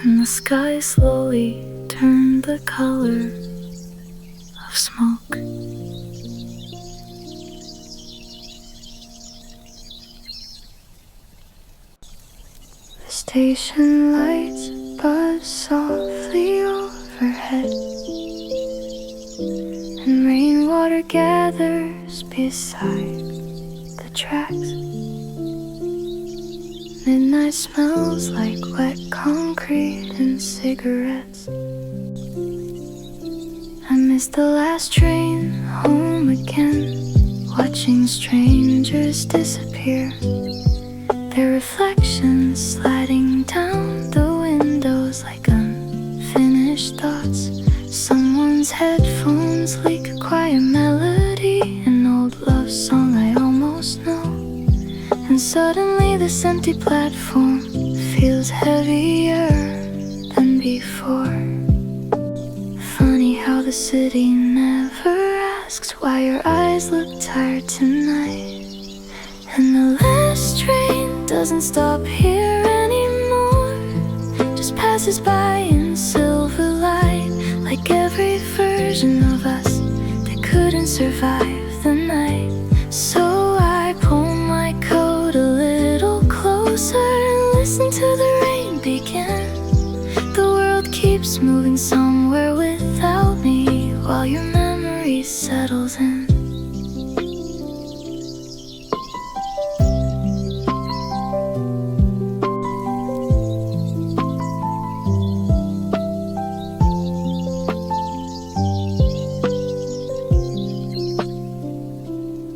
and the sky slowly turned the color of smoke. The station lights buzz softly overhead, and rainwater gathers beside the tracks. Midnight smells like wet concrete and cigarettes. I missed the last train home again, watching strangers disappear, their reflections sliding down the windows like unfinished thoughts. Someone's headphones leak a quiet melody, an old love song I almost know. And suddenly this empty platform feels heavier than before. Funny how the city never asks why your eyes look tired tonight. And the last train doesn't stop here anymore, just passes by in silver light, like every version of us that couldn't survive the night. So I pull my coat a little closer and listen to the rain begin. The world keeps moving somewhere without me while your memory settles in.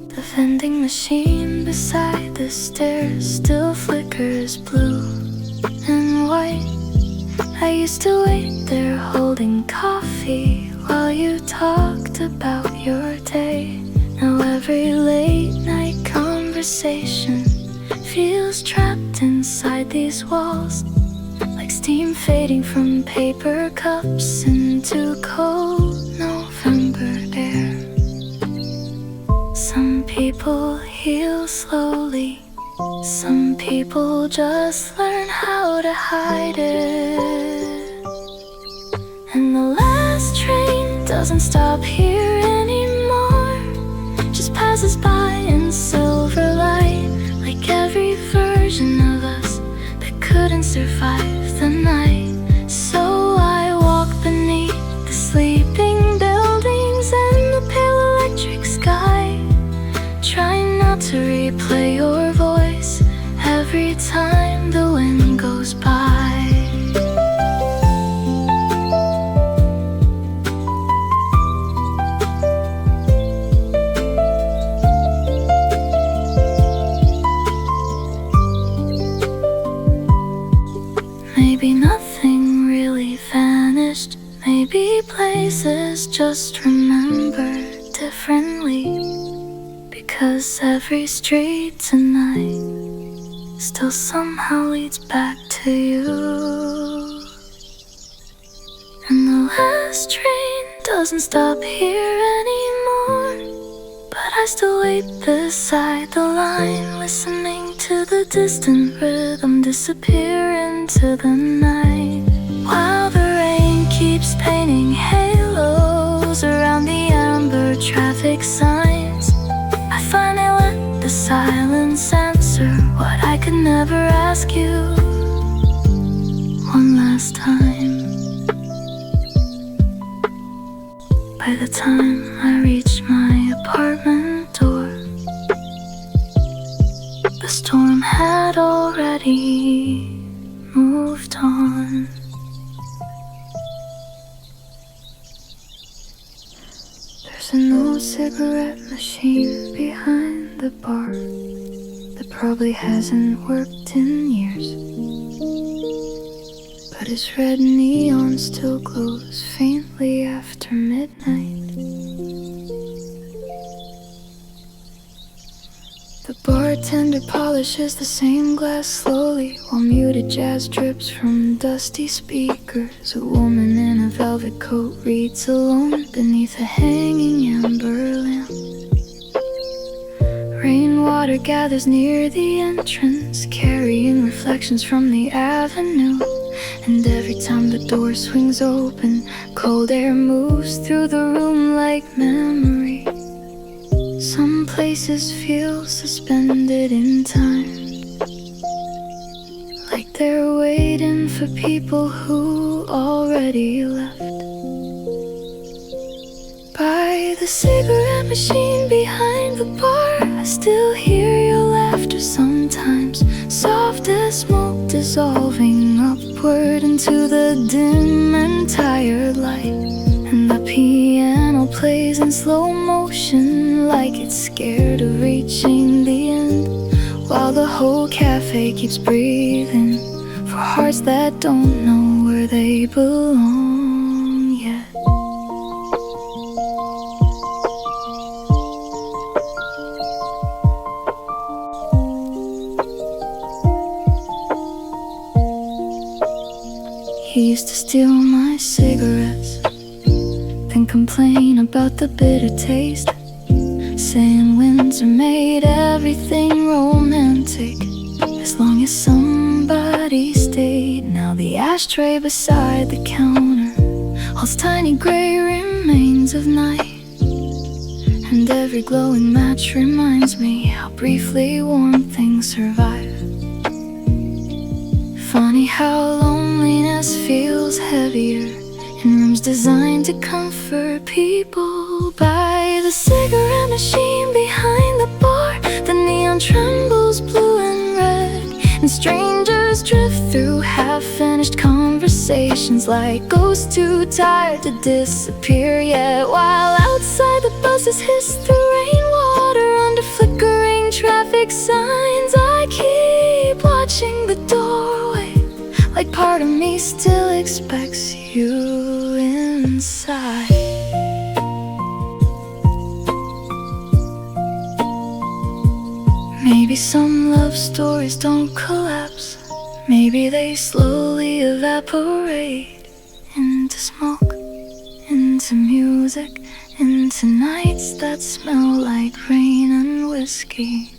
The vending machine beside the stairs still flickers blue and white. I used to wait there holding coffee while you talked about your day. Now every late night conversation feels trapped inside these walls, like steam fading from paper cups into cold November air. Some people heal slowly, some people just learn how to hide it. And the last train doesn't stop here anymore, just passes by in silver light, like every version of us that couldn't survive the night. So I walk beneath the sleeping buildings and the pale electric sky, trying not to replay your voice every time the wind goes by. Maybe nothing really vanished, maybe places just remember differently, because every street tonight still somehow leads back to you. And the last train doesn't stop here anymore, I still wait beside the line, listening to the distant rhythm disappear into the night, while the rain keeps painting halos around the amber traffic signs. I finally let the silence answer what I could never ask you one last time. By the time I reached my apartment door, the storm had already moved on. There's an old cigarette machine behind the bar that probably hasn't worked in years, but its red neon still glows faintly after midnight. The bartender polishes the same glass slowly, while muted jazz drips from dusty speakers. A woman in a velvet coat reads alone beneath a hanging amber lamp. Rainwater gathers near the entrance, carrying reflections from the avenue. And every time the door swings open, cold air moves through the room like memory. Some places feel suspended in time, like they're waiting for people who already left. By the cigarette machine behind the bar, I still hear your laughter sometimes, soft as smoke dissolving upward into the dim and tired light. And the piano plays in slow motion, like it's scared of reaching the end, while the whole cafe keeps breathing for hearts that don't know where they belong yet. He used to steal my cigarettes, then complain about the bitter taste, saying winds are made everything romantic as long as somebody stayed. Now the ashtray beside the counter holds tiny gray remains of night, and every glowing match reminds me how briefly warm things survive. Funny how loneliness feels heavier in rooms designed to comfort people. By the cigarette machine behind the bar, the neon trembles blue and red, and strangers drift through half-finished conversations like ghosts too tired to disappear yet, while outside the buses hiss through rainwater under flickering traffic signs. I keep watching the doorway, like part of me still expects you inside. Maybe some love stories don't collapse, maybe they slowly evaporate into smoke, into music, into nights that smell like rain and whiskey.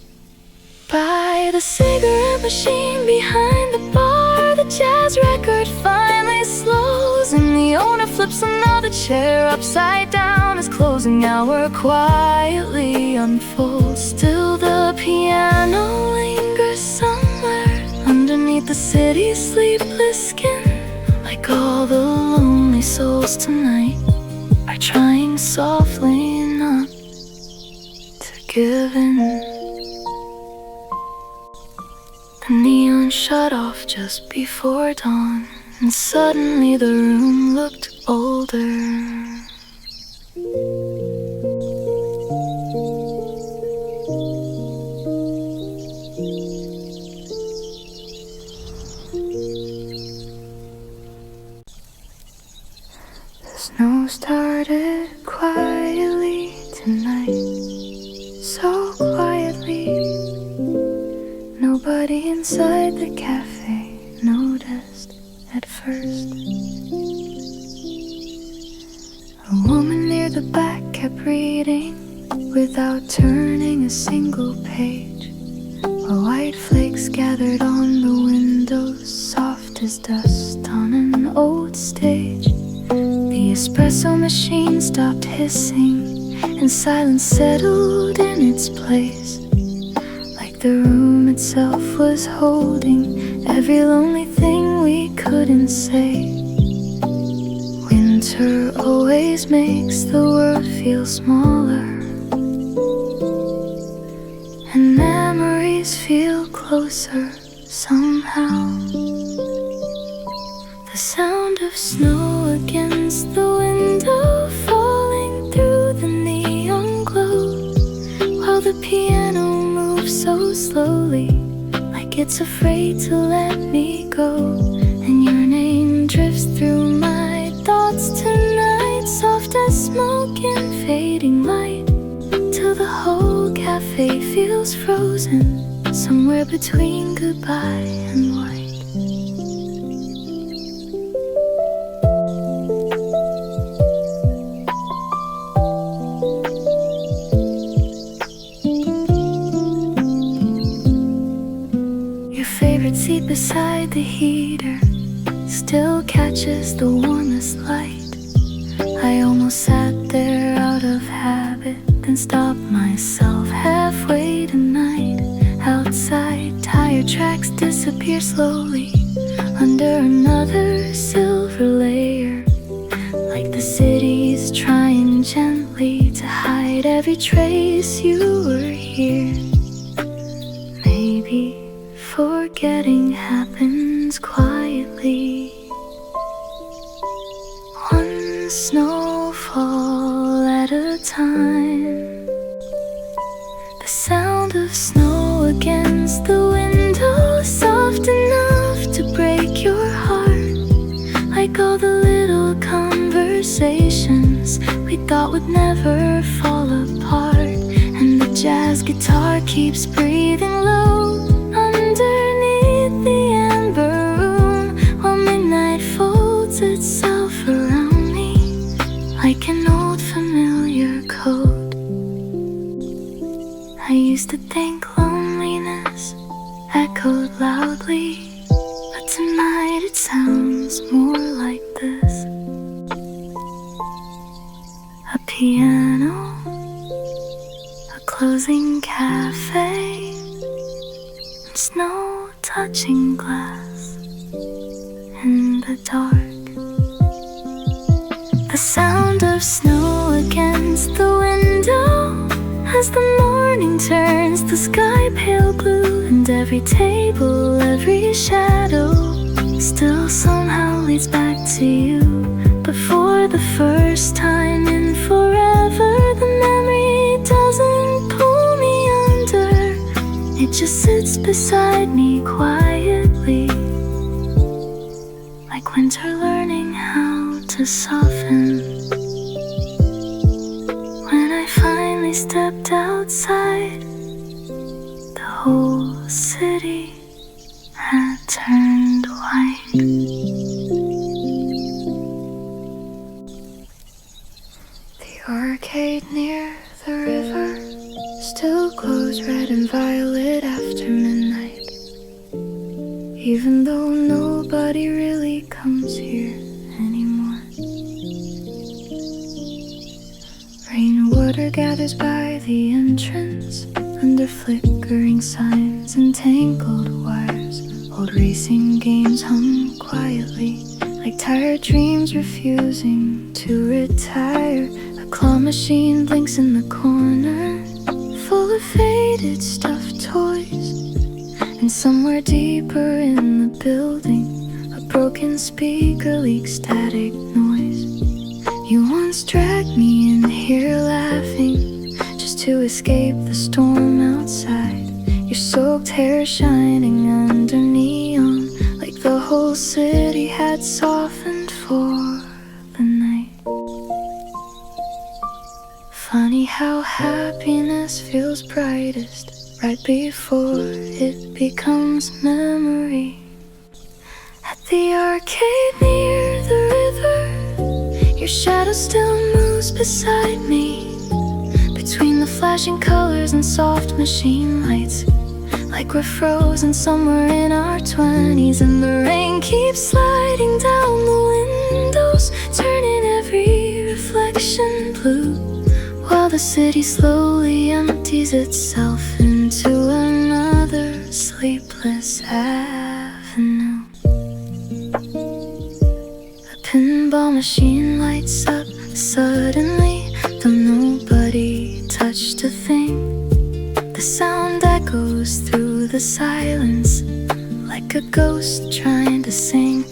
By the cigarette machine behind the bar, the jazz record finally slows, and the owner flips another chair upside down as closing hour quietly unfolds. Still the piano lingers somewhere underneath the city's sleepless skin, like all the lonely souls tonight are trying softly not to give in. The neon shut off just before dawn, and suddenly the room looked older. The snow started quietly tonight, so quietly. Nobody inside the cafe noticed at first. A woman near the back kept reading without turning a single page, while white flakes gathered on the windows, soft as dust on an old stage. The espresso machine stopped hissing, and silence settled in its place, like the room itself was holding every lonely thing we couldn't say. Winter always makes the world feel smaller, and memories feel closer somehow. The sound of snow against the window, falling through the neon glow, while the piano moves so slowly, like it's afraid to let me go. And your name drifts through my thoughts tonight, soft as smoke in fading light, till the whole cafe feels frozen, somewhere between goodbye and white. Your favorite seat beside the heater still catches the warmest light. I almost sat there out of habit, then stopped myself halfway tonight. Outside, tire tracks disappear slowly under another silver layer, like the city's trying gently to hide every trace you were here. Maybe forgetting happens quietly, one snowfall at a time. The sound of snow against the window, soft enough to break your heart, like all the little conversations we thought would never fall apart. And the jazz guitar keeps breathing low underneath the amber room, while midnight folds itself around me like an old familiar coat. I used to think loneliness echoed loudly, but tonight it sounds more like this. A piano, a closing cafe, and snow touching glass in the dark. The sound of snow against the window, as the morning turns the sky pale blue, and every table, every shadow still somehow leads back to you. But for the first time in forever, the memory doesn't pull me under, it just sits beside me quietly, like winter learning how to soften. When I finally stepped outside, the whole city had turned white. The arcade near the river still glows red and violet after midnight, even though nobody really comes here anymore. Rainwater gathers by the entrance, under flickering signs and tangled wires. Old racing games hum quietly, like tired dreams refusing to retire. A claw machine blinks in the corner, full of faded stuffed toys. And somewhere deeper in the building, a broken speaker leaks static noise. You once dragged me in here laughing, just to escape the storm outside. Your soaked hair shining under neon, like the whole city had softened for the night. Funny how happiness feels brightest right before it becomes memory. At the arcade near the river, your shadow still moves beside me, but between the flashing colors and soft machine lights, like we're frozen somewhere in our 20s. And the rain keeps sliding down the windows, turning every reflection blue, while the city slowly empties itself into another sleepless avenue. The pinball machine lights up suddenly, though nobody touched a thing. The sound echoes through the silence, like a ghost trying to sing.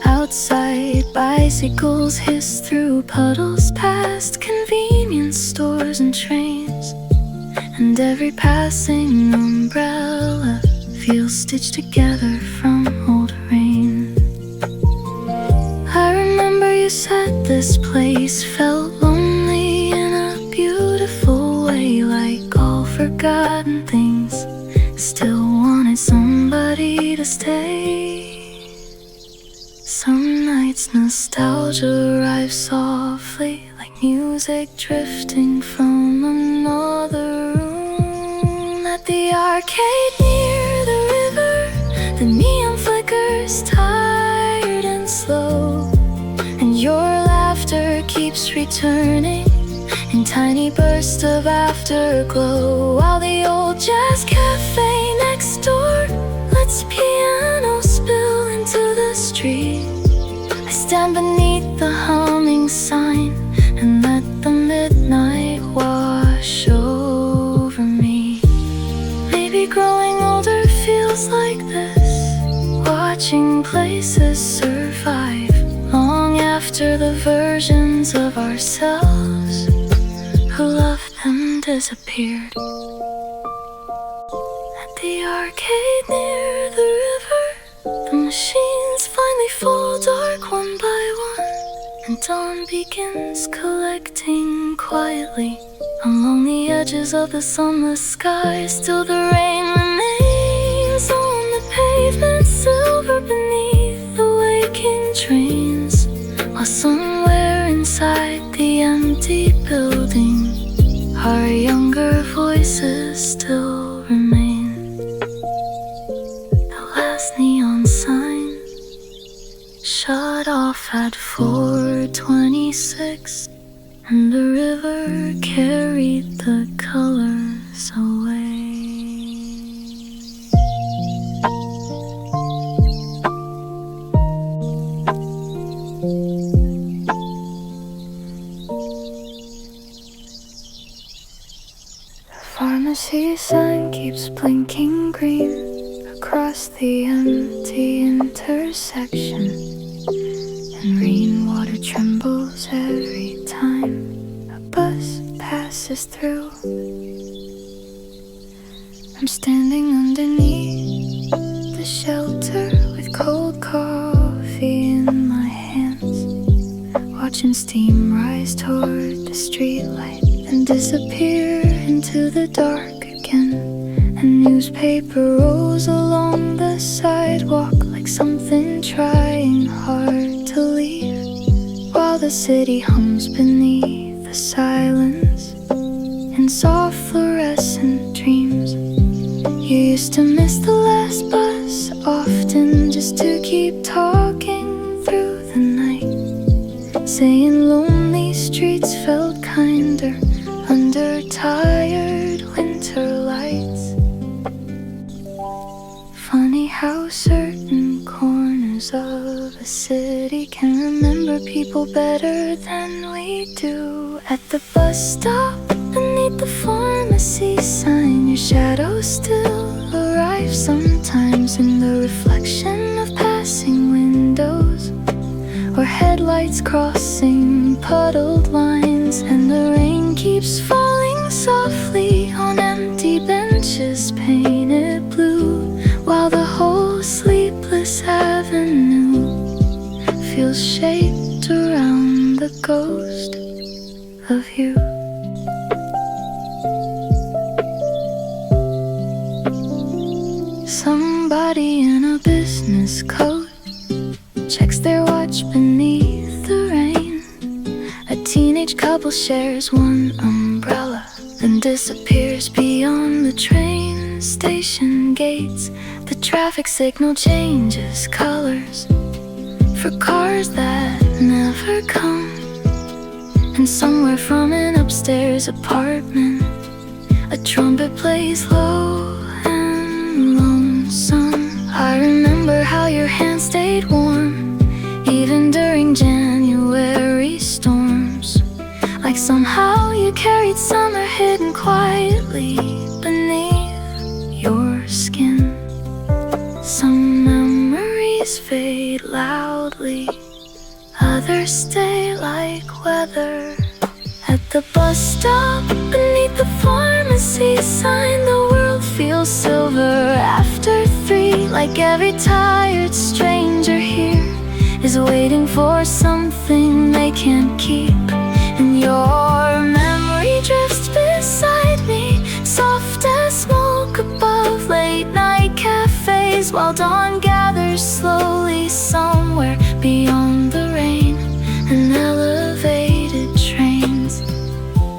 Outside, bicycles hiss through puddles past convenience stores and trains, and every passing umbrella feels stitched together from old rain. I remember you said this place felt lonely in a beautiful way, like all forgotten things still wanted somebody to stay. Some nights nostalgia arrives softly, like music drifting from another room. At the arcade near the river, the neon flickers tired and slow, and your laughter keeps returning in tiny bursts of afterglow, while the old jazz cafe next door lets piano spill into the street. I stand beneath the humming sign and let the midnight wash over me. Maybe growing older feels like this, watching places survive long after the versions of ourselves who loved them disappeared. At the arcade near the river, the machines finally fall dark one by one, and dawn begins collecting quietly along the edges of the sunless sky. Still the rain remains on the pavement, silver beneath the waking trains, while somewhere inside the empty building our younger voices still remain. The last neon sign shut off at 4:26, and the river carried the colors away. Pharmacy sign keeps blinking green across the empty intersection, and rainwater trembles every time a bus passes through. I'm standing underneath the shelter with cold coffee in my hands, watching steam rise toward the streetlight and disappear into the dark again. A newspaper rolls along the sidewalk like something trying hard to leave, while the city hums beneath the silence in soft fluorescent dreams. You used to miss the last bus often just to keep talking through the night, saying lonely streets felt kinder under tired winter lights. Funny how certain corners of a city can remember people better than we do. At the bus stop beneath the pharmacy sign, your shadow still arrives sometimes in the reflection of passing windows, or headlights crossing puddled lines, and the rain keeps falling softly on empty benches painted blue, while the whole sleepless avenue feels shaped around the ghost of you. Somebody in a business coat checks their watch beneath the rain. A teenage couple shares one umbrella, then disappears beyond the train station gates. The traffic signal changes colors for cars that never come. And somewhere from an upstairs apartment, a trumpet plays low and lonesome. I remember how your hand stayed warm, even during January storms. Like somehow you carried summer hidden quietly beneath your skin. Some memories fade loudly, others stay like weather. At the bus stop, beneath the pharmacy sign, the world feels silver after 3. Like every tired stranger here is waiting for something they can't keep.